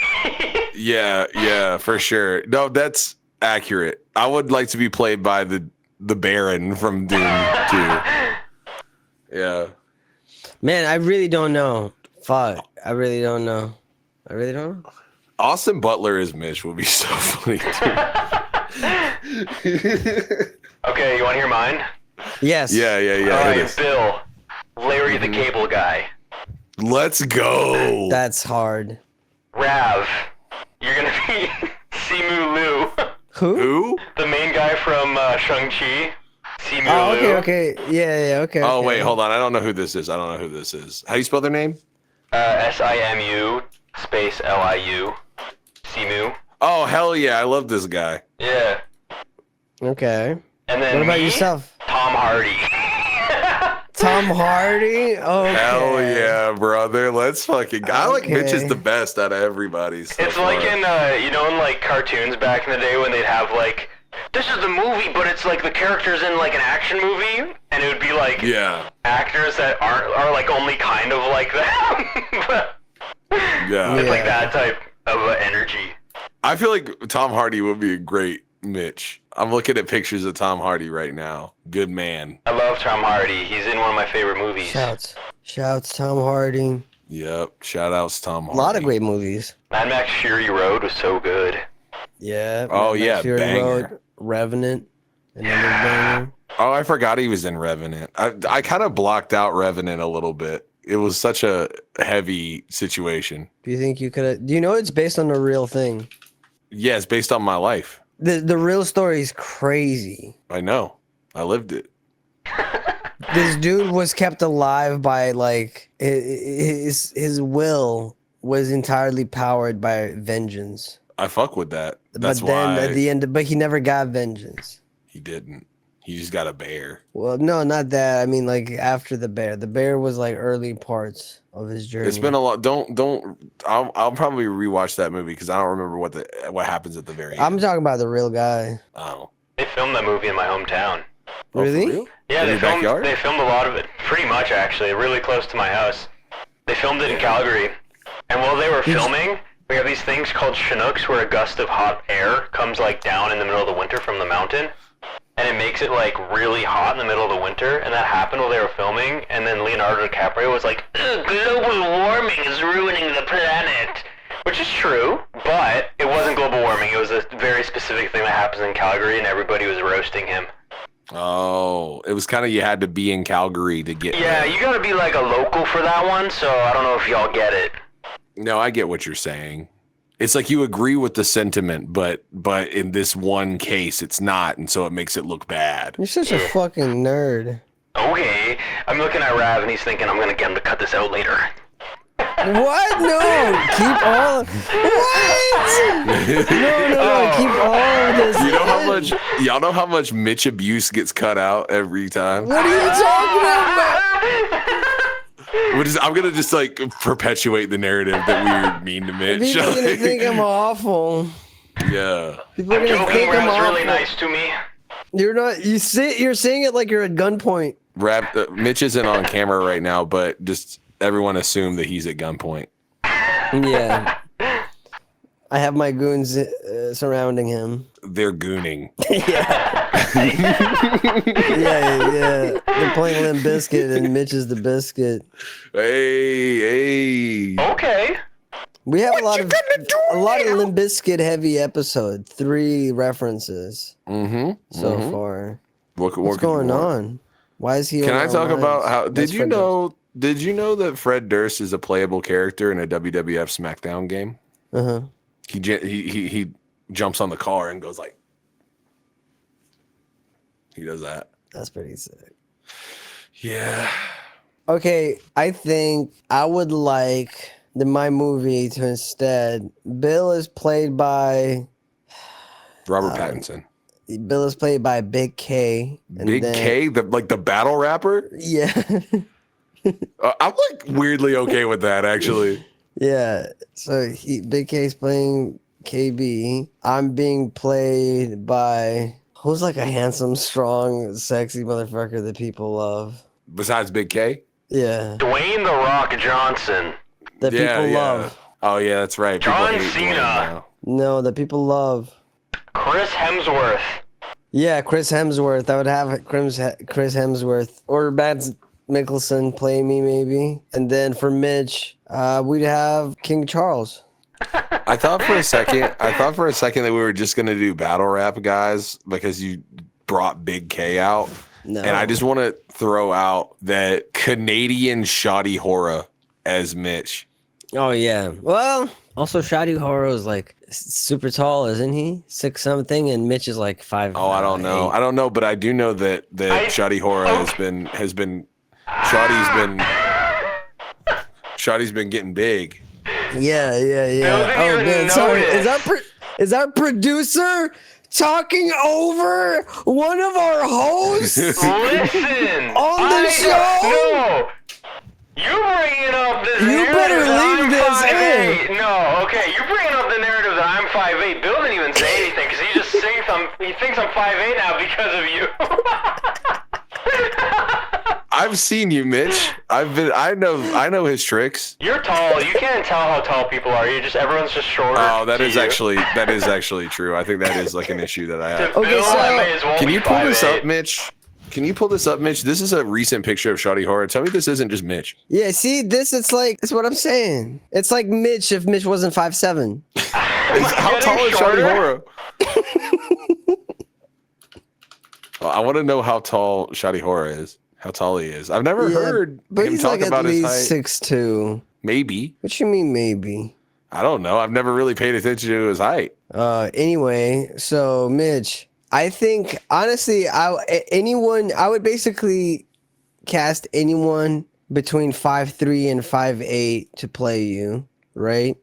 Yeah, for sure. No, that's accurate. I would like to be played by the Baron from Dune 2. Yeah. Man, I really don't know. Fuck. I really don't know. Austin Butler as Mitch would be so funny too. Okay, you want to hear mine? Yes. Yeah. All it right, is. Bill. Larry the Cable Guy. Let's go. That's hard. Rav. You're going to be Simu Liu. Who? The main guy from Shang-Chi. Simu Oh, Liu. okay. Yeah, okay. Oh, okay. wait, hold on. I don't know who this is. How do you spell their name? Simu space Liu. Simu. Oh, hell yeah. I love this guy. Yeah. Okay. And then What about me, yourself? Tom Hardy. Tom Hardy? Okay. Hell yeah, brother. Let's fucking. I like Mitch is Okay. the best out of everybody. So It's like far. in in like cartoons back in the day when they'd have like, this is the movie, but it's like the characters in like an action movie, and it would be like Yeah. actors that are like only kind of like them. Yeah. It's like Yeah. that type of energy. I feel like Tom Hardy would be a great Mitch. I'm looking at pictures of Tom Hardy right now. Good man. I love Tom Hardy. He's in one of my favorite movies. Shouts, Tom Hardy. Yep. Shout outs Tom A Hardy. lot of great movies. Mad Max Fury Road was so good. Yeah. Oh, Mad Max yeah, Fury banger. Road, Revenant, another banger. Oh, I forgot he was in Revenant. I kind of blocked out Revenant a little bit. It was such a heavy situation. Do you think you could have? Do you know it's based on a real thing? Yeah, it's based on my life. The real story is crazy. I know. I lived it. This dude was kept alive by like his will was entirely powered by vengeance. I fuck with that. That's but then why at the end, but he never got vengeance. he didn't. He just got a bear. Well, no, not that. I mean, like after the bear. The bear was like early parts of his journey. It's been a lot. Don't. I'll probably rewatch that movie because I don't remember what happens at the very end. I'm talking about the real guy. Oh. They filmed that movie in my hometown. Oh, for Really? real? Yeah, In they your filmed. backyard? They filmed a lot of it, pretty much actually, really close to my house. They filmed it in Calgary, and while they were filming, we have these things called Chinooks, where a gust of hot air comes like down in the middle of the winter from the mountain, and it makes it like really hot in the middle of the winter. And that happened while they were filming, and then Leonardo DiCaprio was like, "Ugh, global warming is ruining the planet," which is true, but it wasn't global warming. It was a very specific thing that happens in Calgary, and everybody was roasting him. Oh, it was kind of you had to be in Calgary to get. Yeah, there. you gotta be like a local for that one, so I don't know if y'all get it. No, I get what you're saying. It's like you agree with the sentiment, but in this one case, it's not, and so it makes it look bad. You're such a fucking nerd. Okay, I'm looking at Rav and he's thinking I'm gonna get him to cut this out later. What? No, keep all. What? No, keep all of this. You know how in. much? Y'all know how much Mitch abuse gets cut out every time. What are you talking about? I'm gonna just like perpetuate the narrative that we were mean to Mitch. People are gonna think I'm awful. Yeah. People are I'm gonna joking, think I'm Rav's awful. really nice to me. You're not. You're saying it like you're at gunpoint. Mitch isn't on camera right now, but just everyone assume that he's at gunpoint. Yeah. I have my goons surrounding him. They're gooning. Yeah. They're playing Limp Bizkit, and Mitch is the biscuit. Hey. Okay. We have a lot of Limp Bizkit heavy episode. 3 references so far. What's going on? Why is he? Can on I our talk about minds? how? That's Did you Fred know? Did you know that Fred Durst is a playable character in a WWF SmackDown game? Durst? He jumps on the car and goes like. He does that. That's pretty sick. Yeah. Okay, I think I would like my movie to instead. Bill is played by Robert Pattinson. Bill is played by Big K. and Big then- K, the battle rapper. Yeah, I'm like weirdly okay with that actually. yeah. So Big K's playing KB. I'm being played by who's like a handsome, strong, sexy motherfucker that people love. Besides Big K. Yeah, Dwayne The Rock Johnson. that people love. Oh yeah, that's right. People John hate Dwayne Cena. now. No, that people love. Chris Hemsworth. Yeah, Chris Hemsworth. I would have Chris Hemsworth or Mads Mikkelsen play me maybe, and then for Mitch, we'd have King Charles. I thought for a second that we were just gonna do battle rap guys because you brought Big K out. No, And I just want to throw out that Canadian shoddy horror as Mitch. Oh yeah. Well, also Shadi Horo is like super tall, isn't he? 6 something, and Mitch is like 5. Oh, I don't know. I don't know, but I do know that shoddy horror Shoddy's been getting big. Yeah. Bill didn't Oh even man, sorry. notice. Is our producer talking over one of our hosts? Listen. On the show? No. You bringing up 5'8". Bill didn't even say anything because he just thinks I'm 5'8" now because of you. I've seen you, Mitch. I know his tricks. You're tall. You can't tell how tall people are. Everyone's just shorter. Oh, that to is you. actually true. I think that is like an issue that I have. To Okay, Bill, so- I may as well Can be you pull this 5'8". up, Mitch? Can you pull this up, Mitch? This is a recent picture of Shoddy Horror. Tell me this isn't just Mitch. Yeah, see, it's what I'm saying. It's like Mitch if Mitch wasn't 5'7". How tall is Shoddy Horror? Well, I want to know how tall Shoddy Horror is. How tall he is. I've never heard but him he's talk like about at his least height. 6'2". Maybe. What you mean maybe? I don't know. I've never really paid attention to his height. Anyway, so Mitch, I think honestly, I would basically cast anyone between 5'3" and 5'8" to play you, right?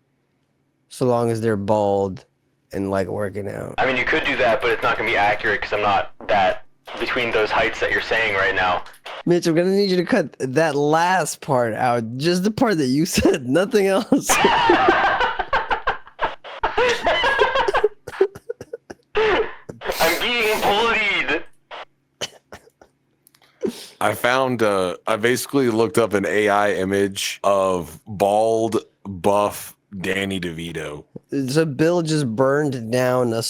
So long as they're bald and like working out. I mean, you could do that, but it's not going to be accurate because I'm not that between those heights that you're saying right now. Mitch, I'm gonna need you to cut that last part out. Just the part that you said, nothing else. I'm being bullied. I basically looked up an AI image of bald, buff Danny DeVito. So Bill just burned down a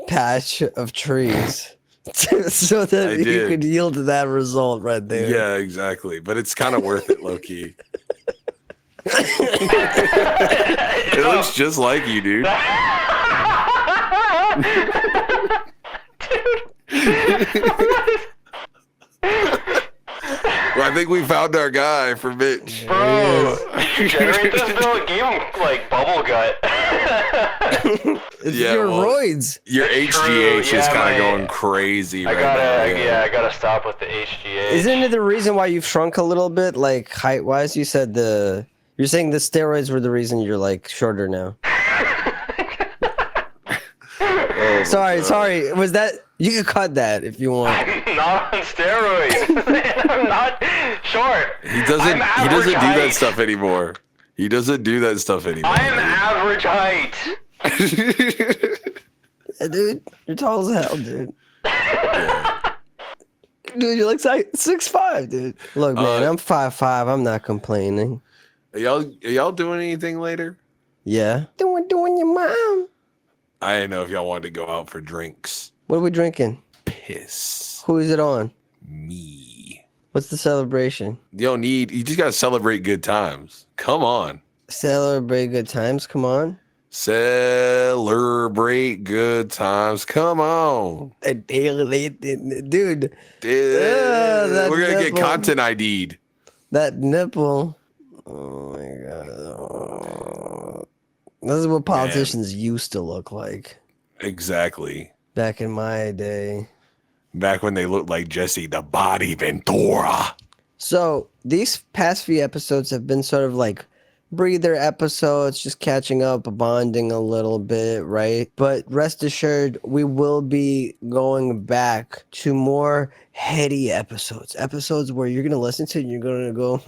patch of trees so that he did. could yield that result right there. Yeah, exactly. But it's kind of worth it, low key. It looks just like you, dude. Well, I think we found our guy for Mitch. Bro, did you generate this, Bill? It gave him, like, bubble gut. It's Yeah, your well, roids. Your It's HGH true. is Yeah, kind of my- going crazy right I now. gotta stop with the HGH. Isn't it the reason why you've shrunk a little bit, like height-wise? You said you're saying the steroids were the reason you're like shorter now. Oh, Sorry. Was that? You can cut that if you want. I'm not on steroids. I'm not short. He doesn't do average that height. stuff anymore. He doesn't do that stuff anymore. I am average height. Yeah, dude, you're tall as hell, dude. Dude, you're like 6'5", dude. Look, man, I'm 5'5". I'm not complaining. Are y'all doing anything later? Yeah. Doing your mom. I didn't know if y'all wanted to go out for drinks. What are we drinking? Piss Who is it on? me. What's the celebration? You just gotta celebrate good times. Come on. Celebrate good times. Come on. Celebrate good times. Come on. Dude. Dude, that we're gonna get nipple. content ID'd. That nipple. Oh my god. This is what politicians used to look like Exactly. back in my day. Back when they looked like Jesse the Body Ventura. So these past few episodes have been sort of like breather episodes, just catching up, bonding a little bit, right? But rest assured, we will be going back to more heady episodes where you're gonna listen to it and you're gonna go,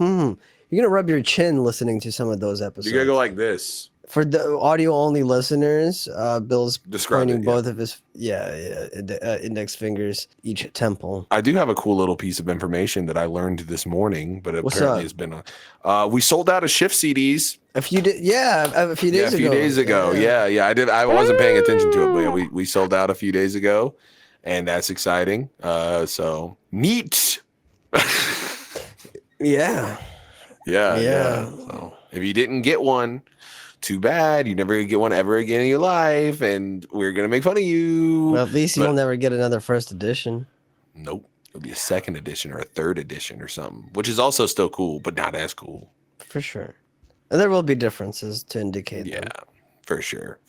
You're gonna rub your chin listening to some of those episodes. You gotta go like this. For the audio only listeners, Bill's Describe pointing it, yeah. both of his index fingers each temple. I do have a cool little piece of information that I learned this morning, but What's apparently up? it's been we sold out of shift CDs. A few days A few days ago. Yeah. I did. I wasn't paying attention to it, but yeah, we sold out a few days ago, and that's exciting. So neat. Yeah. Yeah. So if you didn't get one, too bad. You never gonna get one ever again in your life, and we're gonna make fun of you. Well, at least you'll never get another first edition. Nope. It'll be a second edition or a third edition or something, which is also still cool, but not as cool. For sure. And there will be differences to indicate Yeah, them. for sure.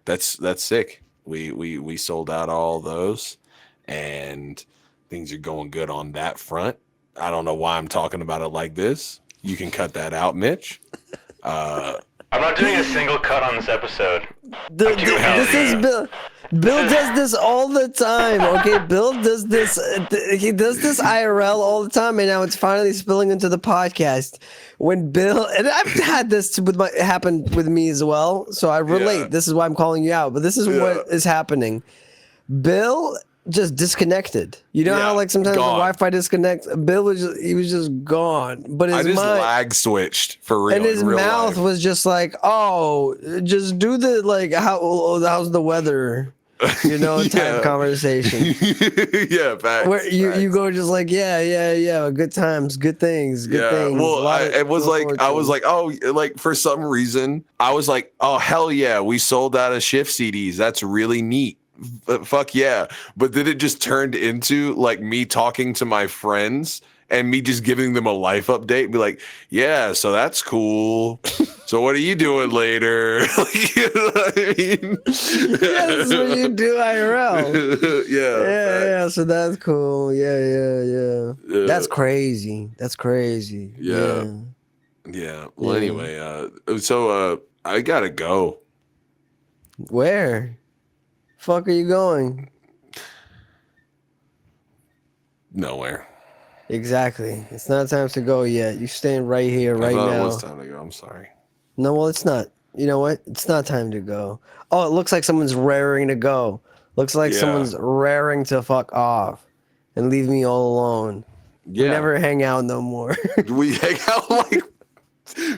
That's sick. We sold out all those, and things are going good on that front. I don't know why I'm talking about it like this. You can cut that out, Mitch. I'm not doing a single cut on this episode. This is Bill. Bill does this all the time. Okay, Bill does this. He does this IRL all the time, and now it's finally spilling into the podcast. When Bill, and I've had this happen with me as well, so I relate. Yeah. This is why I'm calling you out. But this is what is happening. Bill just disconnected. You know how like sometimes gone. the Wi-Fi disconnects. Bill was just gone. But his I just mind, lag switched for real. and his in real mouth life. was just like, oh, just do the like how's the weather? You know, type conversation. Yeah, facts, Where you facts. go just like, yeah, good times, good things, good things. Well, it was look like forward I to. was like, oh, like for some reason, I was like, oh hell yeah, we sold out of shift CDs. That's really neat. Fuck yeah. But then it just turned into like me talking to my friends and me just giving them a life update and be like, yeah, so that's cool. So what are you doing later? Like, you know what I mean? Yeah, this is what you do IRL. Yeah. So that's cool. Yeah. Yeah. That's crazy. That's crazy. Yeah. Yeah. Well, anyway, so I gotta go. Where? Fuck are you going? Nowhere. Exactly. It's not time to go yet. You're staying right here, I right thought now. it was time to go. I'm sorry. No, well, it's not. You know what? It's not time to go. Oh, it looks like someone's raring to go. Looks like someone's raring to fuck off and leave me all alone. Yeah. We never hang out no more. We hang out like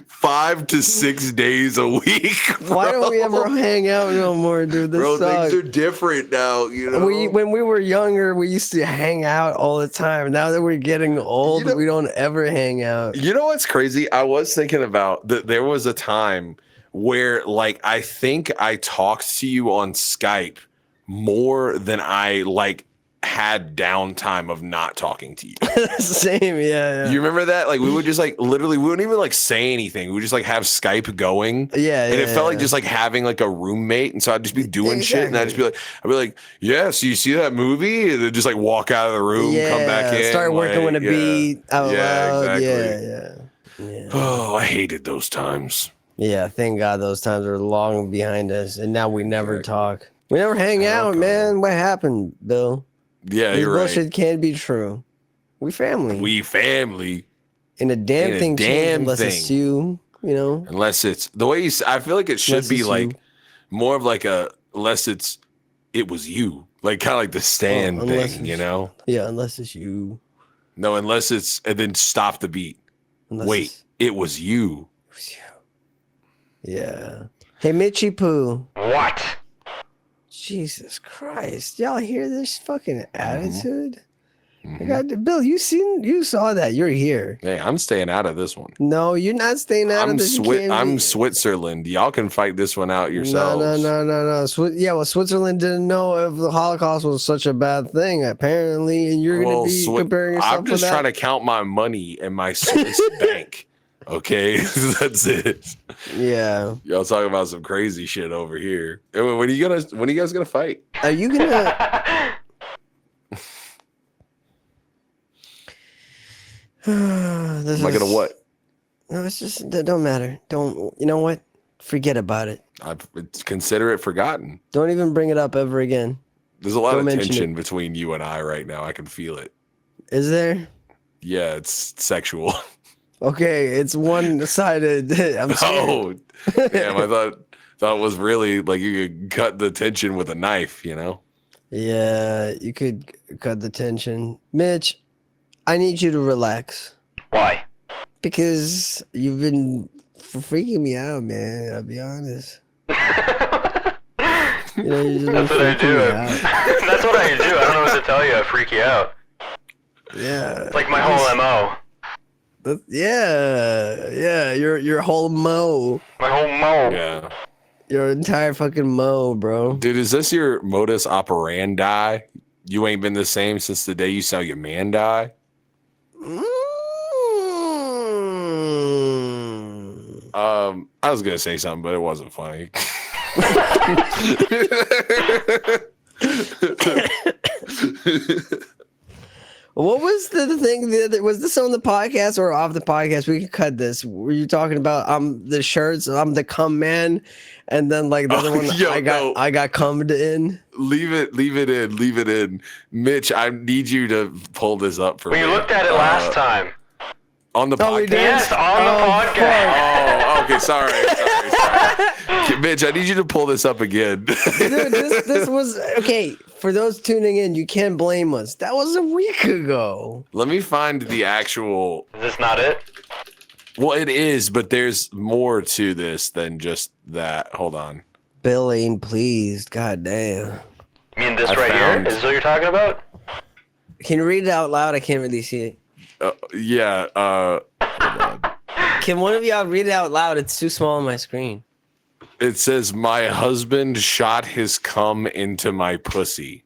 5 to 6 days a week. Bro. Why don't we ever hang out no more, dude? This Bro, sucks. things are different now, you know? When we were younger, we used to hang out all the time. Now that we're getting old, we don't ever hang out. You know what's crazy? I was thinking about that there was a time where like I think I talked to you on Skype more than I like had downtime of not talking to you. Same, yeah. You remember that? Like we would just like literally we wouldn't even like say anything. We would just like have Skype going. Yeah. And it felt like just like having like a roommate. And so I'd just be doing shit and I'd be like, yeah, so you see that movie? And then just like walk out of the room, come back in. Start working with a beat out loud. Exactly. Yeah. Oh, I hated those times. Yeah, thank God those times are long behind us. And now we never talk. We never hang out, man. What happened, Bill? Yeah, This you're bullshit right. can't be true. We family. We family. And a damn thing changes unless it's you, you know? Unless it's the way you I feel like it should Unless be it's like you. more of like unless it was you. Like kind of like the stand unless thing, you it's- know? Yeah, unless it's you. No, unless it's and then stop the beat. Unless Wait, it was you. it's you. Yeah. Hey, Mitchy-POO. What? Jesus Christ. Y'all hear this fucking attitude? I got Bill, you saw that. You're here. Hey, I'm staying out of this one. No, you're not staying out of this. I'm Switzerland. Y'all can fight this one out yourselves. No. Switzerland didn't know if the Holocaust was such a bad thing, apparently, and you're going to be comparing yourself I'm just to that. trying to count my money in my Swiss bank. Okay, that's it. Yeah. Y'all talking about some crazy shit over here. When are you guys gonna fight? Are you going to... Am I gonna what? No, it's just, it don't matter. You know what? Forget about it. Consider it forgotten. Don't even bring it up ever again. There's a lot Don't of mention tension between you and I right now. I can feel it. Is there? Yeah, it's sexual. Okay, it's one-sided. I'm sorry. Oh, damn! I thought it was really like you could cut the tension with a knife. You know? Yeah, you could cut the tension. Mitch, I need you to relax. Why? Because you've been freaking me out, man. I'll be honest. You know, you've just been That's what I freaking do. me out. That's what I do. I don't know what to tell you. I freak you out. Yeah. It's like my whole MO. Yeah. Your whole mo. My whole mo. Yeah. Your entire fucking mo, bro. Dude, is this your modus operandi? You ain't been the same since the day you saw your man die? Mm. I was gonna say something, but it wasn't funny. What was the thing? Was this on the podcast or off the podcast? We could cut this. Were you talking about the shirts? I'm the cum man, and then like the other one, I got cummed in. Leave it in. Mitch, I need you to pull this up for me. We looked at it last time. On the podcast? Yes, on the podcast. Oh, okay. Sorry. Mitch, I need you to pull this up again. Dude, this was okay. For those tuning in, you can't blame us. That was a week ago. Let me find the actual. Is this not it? Well, it is, but there's more to this than just that. Hold on. Bill ain't pleased. God damn. You mean this right here? Is this what you're talking about? Can you read it out loud? I can't really see it. Yeah. Hold on. Can one of y'all read it out loud? It's too small on my screen. It says, "My husband shot his cum into my pussy."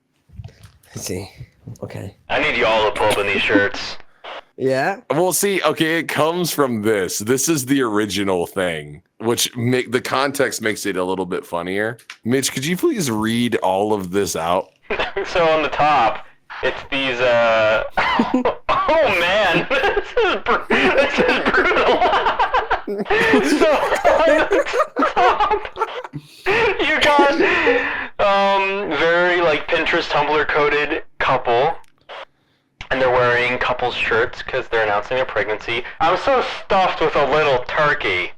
Let's see. Okay. I need y'all to pull up in these shirts. Yeah. Well, see, okay, it comes from this. This is the original thing, which the context makes it a little bit funnier. Mitch, could you please read all of this out? So on the top, it's these. Oh man, this is brutal. So on the top, you got very like Pinterest Tumblr coded couple. And they're wearing couples shirts because they're announcing a pregnancy. I'm so stuffed with a little turkey.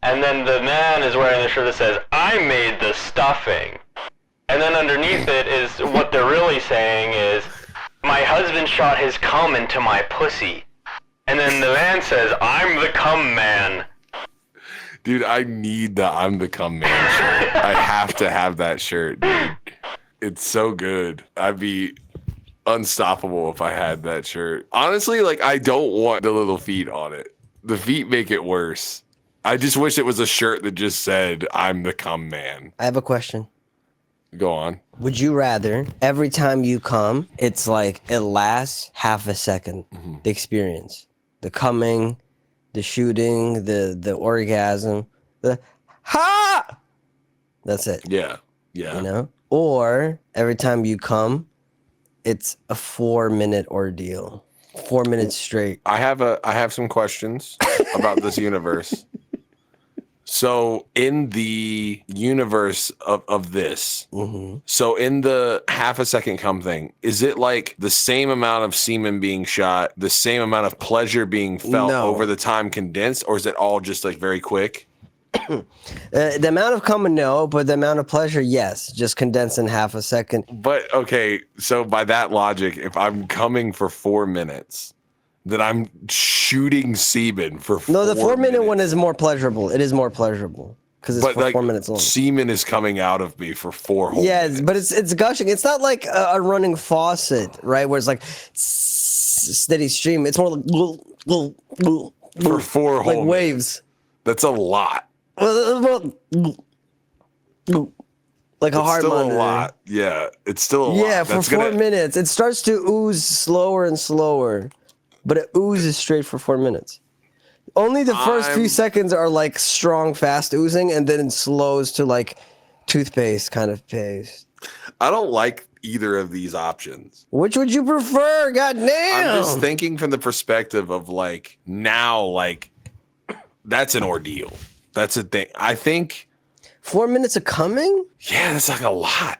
And then the man is wearing a shirt that says, "I made the stuffing." And then underneath it is what they're really saying is, "My husband shot his cum into my pussy." And then the man says, "I'm the cum man." Dude, I need the "I'm the cum man" shirt. I have to have that shirt, dude. It's so good. I'd be unstoppable if I had that shirt. Honestly, like, I don't want the little feet on it. The feet make it worse. I just wish it was a shirt that just said, "I'm the cum man." I have a question. Go on. Would you rather every time you come, it's like it lasts half a second, the experience, the coming, the shooting, the orgasm, the ha? That's it. Yeah. You know? Or every time you come, it's a 4-minute ordeal. 4 minutes straight. I have some questions about this universe. So in the universe of this, so in the half a second cum thing, is it like the same amount of semen being shot, the same amount of pleasure being felt over the time condensed, or is it all just like very quick? The amount of cum, no, but the amount of pleasure, yes. Just condensed in half a second. But okay, so by that logic, if I'm coming for 4 minutes, then I'm shooting semen for 4 minutes. No, the 4-minute one is more pleasurable. It is more pleasurable because it's for 4 minutes long. Semen is coming out of me for 4 whole minutes. But it's gushing. It's not like a running faucet, right? Where it's like steady stream. It's more like for 4 whole like waves. That's a lot. Like a hard still monitor. A lot. Yeah, it's still a lot. Yeah, for 4 minutes. It starts to ooze slower and slower, but it oozes straight for 4 minutes. Only the first few seconds are like strong, fast oozing, and then it slows to like toothpaste kind of paste. I don't like either of these options. Which would you prefer? God damn. I'm just thinking from the perspective of like now, like that's an ordeal. That's a thing. I think 4 minutes of coming? Yeah, that's like a lot.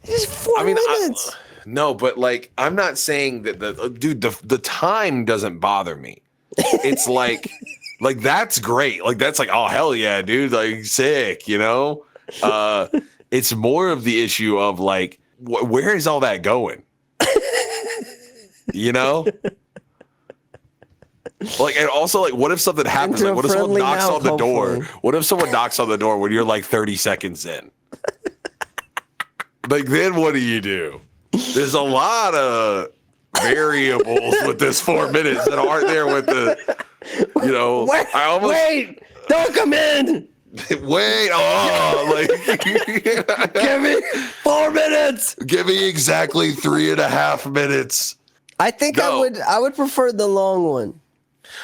It's 4 minutes. No, but like I'm not saying that the time doesn't bother me. It's like that's great. Like that's like, oh hell yeah, dude, like sick, you know? It's more of the issue of like where is all that going? You know? Like, and also, like, what if something happens? Like, what if someone knocks on the door? What if someone knocks on the door when you're like 30 seconds in? Like, then what do? There's a lot of variables with this 4 minutes that aren't there with the, you know. Wait, don't come in. Wait, like, give me 4 minutes. Give me exactly 3.5 minutes. I think I would prefer the long one.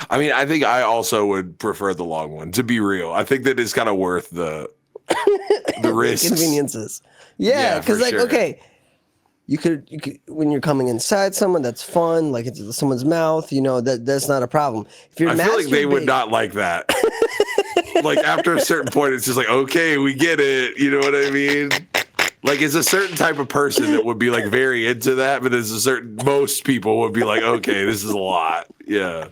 I mean, I think I also would prefer the long one, to be real. I think that it's kind of worth the risks. Conveniences. Yeah, because like, okay, you could when you're coming inside someone, that's fun. Like into someone's mouth, that's not a problem. If you're I feel like they would masturbating- not like that. Like after a certain point, it's just like, okay, we get it. You know what I mean? Like it's a certain type of person that would be like very into that, but most people would be like, okay, this is a lot. Yeah.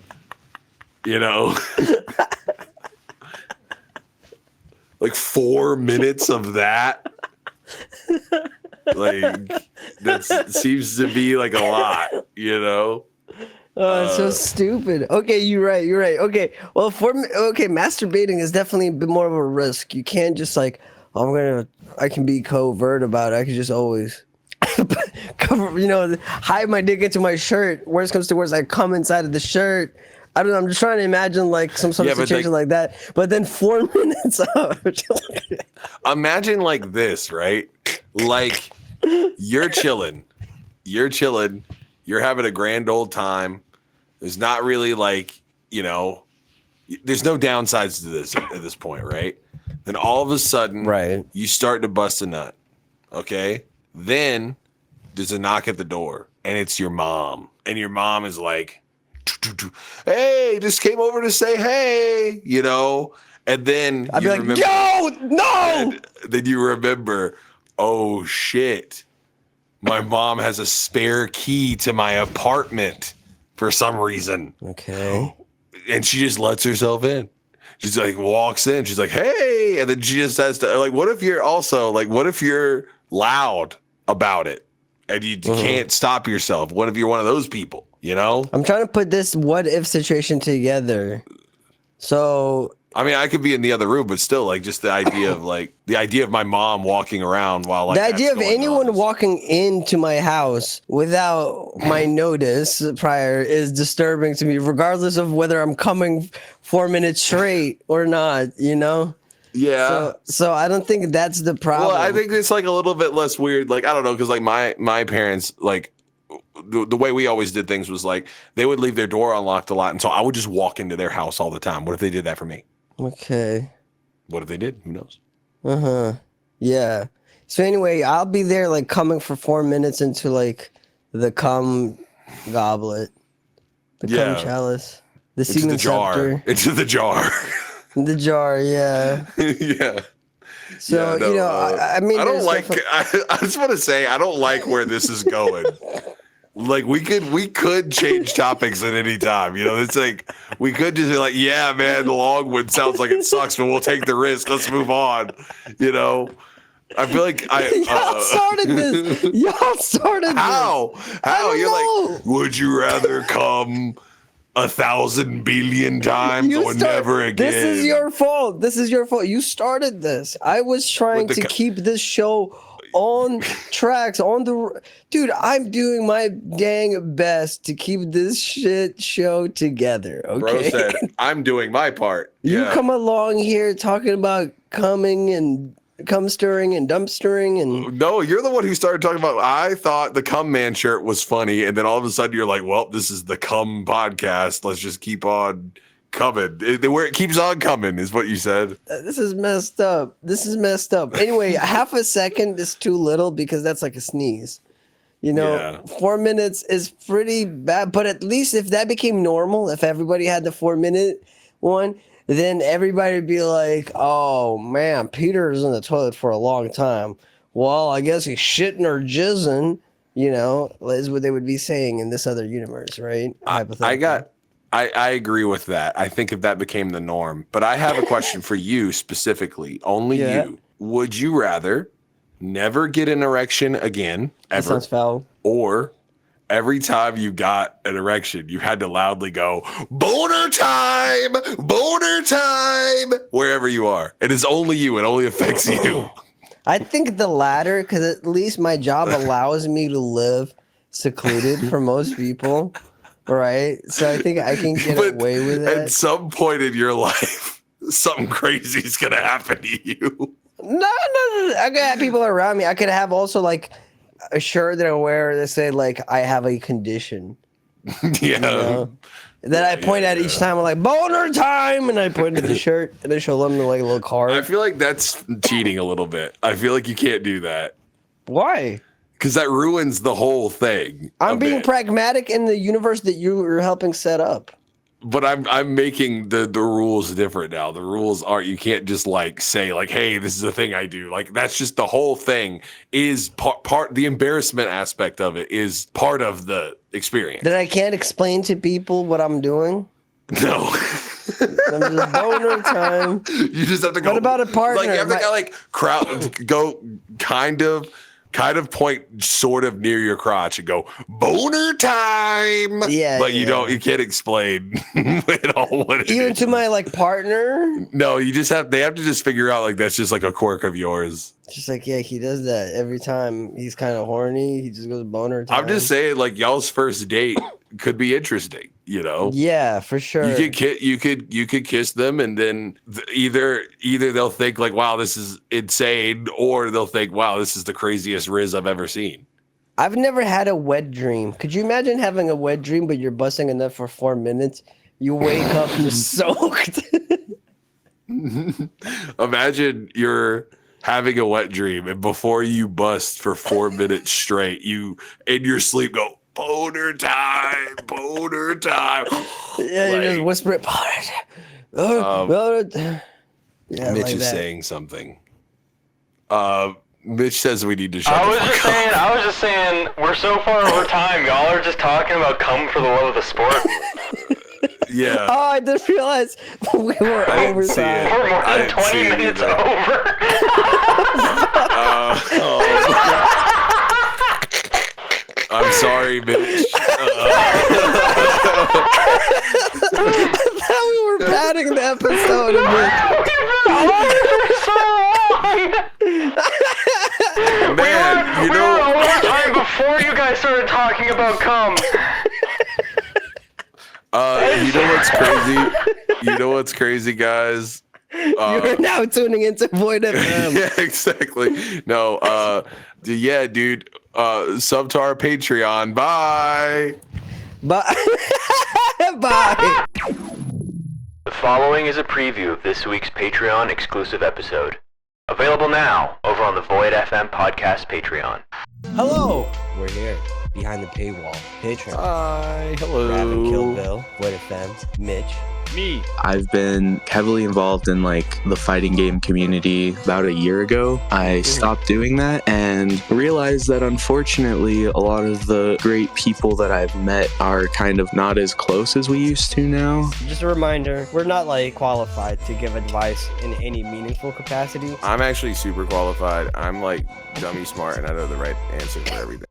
Like 4 minutes of that. Like that seems to be like a lot, Oh, it's so stupid. Okay, you're right. Okay, well, masturbating is definitely a bit more of a risk. You can't just like, I can be covert about it. I can just always hide my dick into my shirt. Worst comes to worst, I come inside of the shirt. I don't know. I'm just trying to imagine like some sort of situation like that. But then 4 minutes of. Imagine like this, right? Like you're chilling. You're having a grand old time. There's not really like, there's no downsides to this at this point, right? Then all of a sudden, right, you start to bust a nut. Okay? Then there's a knock at the door, and it's your mom. And your mom is like, hey, just came over to say hey, and then I'd be like, yo, no! Then you remember, oh shit, my mom has a spare key to my apartment for some reason. Okay. And she just lets herself in. She's like, walks in, she's like, hey, and then she just says to, like, what if you're loud about it and you can't stop yourself? What if you're one of those people? I'm trying to put this what if situation together. So I mean, I could be in the other room, but still, like, just the idea of my mom walking around while like the idea of anyone walking into my house without my notice prior is disturbing to me, regardless of whether I'm coming 4 minutes straight or not. Yeah. So I don't think that's the problem. Well, I think it's like a little bit less weird. Like, I don't know, because like my parents, like, the way we always did things was like they would leave their door unlocked a lot, and so I would just walk into their house all the time. What if they did that for me? Okay. What if they did? Who knows? Yeah. So anyway, I'll be there like coming for 4 minutes into like the cum goblet, the cum chalice, the semen scepter, into the jar. The jar, yeah. Yeah. So I mean, I don't like. I just want to say I don't like where this is going. Like we could change topics at any time. It's like we could just be like, yeah, man, the long one sounds like it sucks, but we'll take the risk. Let's move on. I feel like y'all started this. Y'all started how? This. How? You're like, would you rather come 1,000 billion times or never again? This is your fault. You started this. I was trying to keep this show on tracks, dude, I'm doing my dang best to keep this shit show together, okay? Bro said, I'm doing my part. You come along here talking about coming and cum stirring and dump stirring and... No, you're the one who started talking about, I thought the cum man shirt was funny, and then all of a sudden you're like, well, this is the cum podcast. Let's just keep on coming. Where it keeps on coming is what you said. This is messed up. Anyway, half a second is too little because that's like a sneeze. 4 minutes is pretty bad, but at least if that became normal, if everybody had the 4 minute one, then everybody would be like, oh man, Peter is in the toilet for a long time. Well, I guess he's shitting or jizzing, is what they would be saying in this other universe, right? I agree with that. I think if that became the norm. But I have a question for you specifically. Only you. Would you rather never get an erection again, ever? That sounds foul. Or every time you got an erection, you had to loudly go, boner time, wherever you are. It is only you. It only affects you. I think the latter, because at least my job allows me to live secluded from most people. Right, so I think I can get away with it. At some point in your life, something crazy is gonna happen to you. No. I could have people around me. I could have also like a shirt that I wear that say like I have a condition. Yeah. That I point at each time. I'm like boner time, and I point at the shirt and I show them like a little card. I feel like that's cheating a little bit. I feel like you can't do that. Why? because that ruins the whole thing. I'm a being bit. pragmatic in the universe that you are helping set up. But I'm making the rules different now. The rules are you can't just like say like, hey, this is a thing I do. Like that's just the whole thing is part the embarrassment aspect of it is part of the experience. That I can't explain to people what I'm doing. No. I'm just boner time. You just have to go. What about a partner? Like you have to like crowd go kind of point sort of near your crotch and go boner time. Yeah, but you can't explain at all what it even is. to my like partner. No, they have to just figure out like that's just like a quirk of yours. Just like he does that every time he's kind of horny. He just goes boner time. I'm just saying like y'all's first date could be interesting, you know? Yeah, for sure. You could kiss them and then either they'll think like, wow, this is insane, or they'll think, wow, this is the craziest Riz I've ever seen. I've never had a wet dream. Could you imagine having a wet dream, but you're busting a nut for 4 minutes? You wake up just soaked. Imagine you're having a wet dream and before you bust for 4 minutes straight, you in your sleep go, boner time, boner time. Yeah, you just whisper it. Yeah, Mitch like is that. saying something. Mitch says we need to shut I the was fuck just saying, we're so far over time. Y'all are just talking about come for the love of the sport. Yeah. Oh, I didn't realize we were I over didn't see it. time. We're more I than didn't 20 see it minutes either. over. I'm sorry, Mitch. I thought we were padding the episode a bit. Man, we were over time before you guys started talking about cum. You know what's crazy? You know what's crazy, guys? You're now tuning into Void FM. Yeah, exactly. No, yeah, dude. Sub to our Patreon. Bye. Bye. Bye. The following is a preview of this week's Patreon exclusive episode. Available now over on the Void FM podcast Patreon. Hello. We're here behind the paywall. Patreon. Hi. Hello. Rav and Kill Bill. Void FM. Mitch. Me. I've been heavily involved in like the fighting game community about a year ago. I stopped doing that and realized that unfortunately a lot of the great people that I've met are kind of not as close as we used to now. Just a reminder, we're not like qualified to give advice in any meaningful capacity. I'm actually super qualified. I'm like dummy smart and I know the right answer for everything.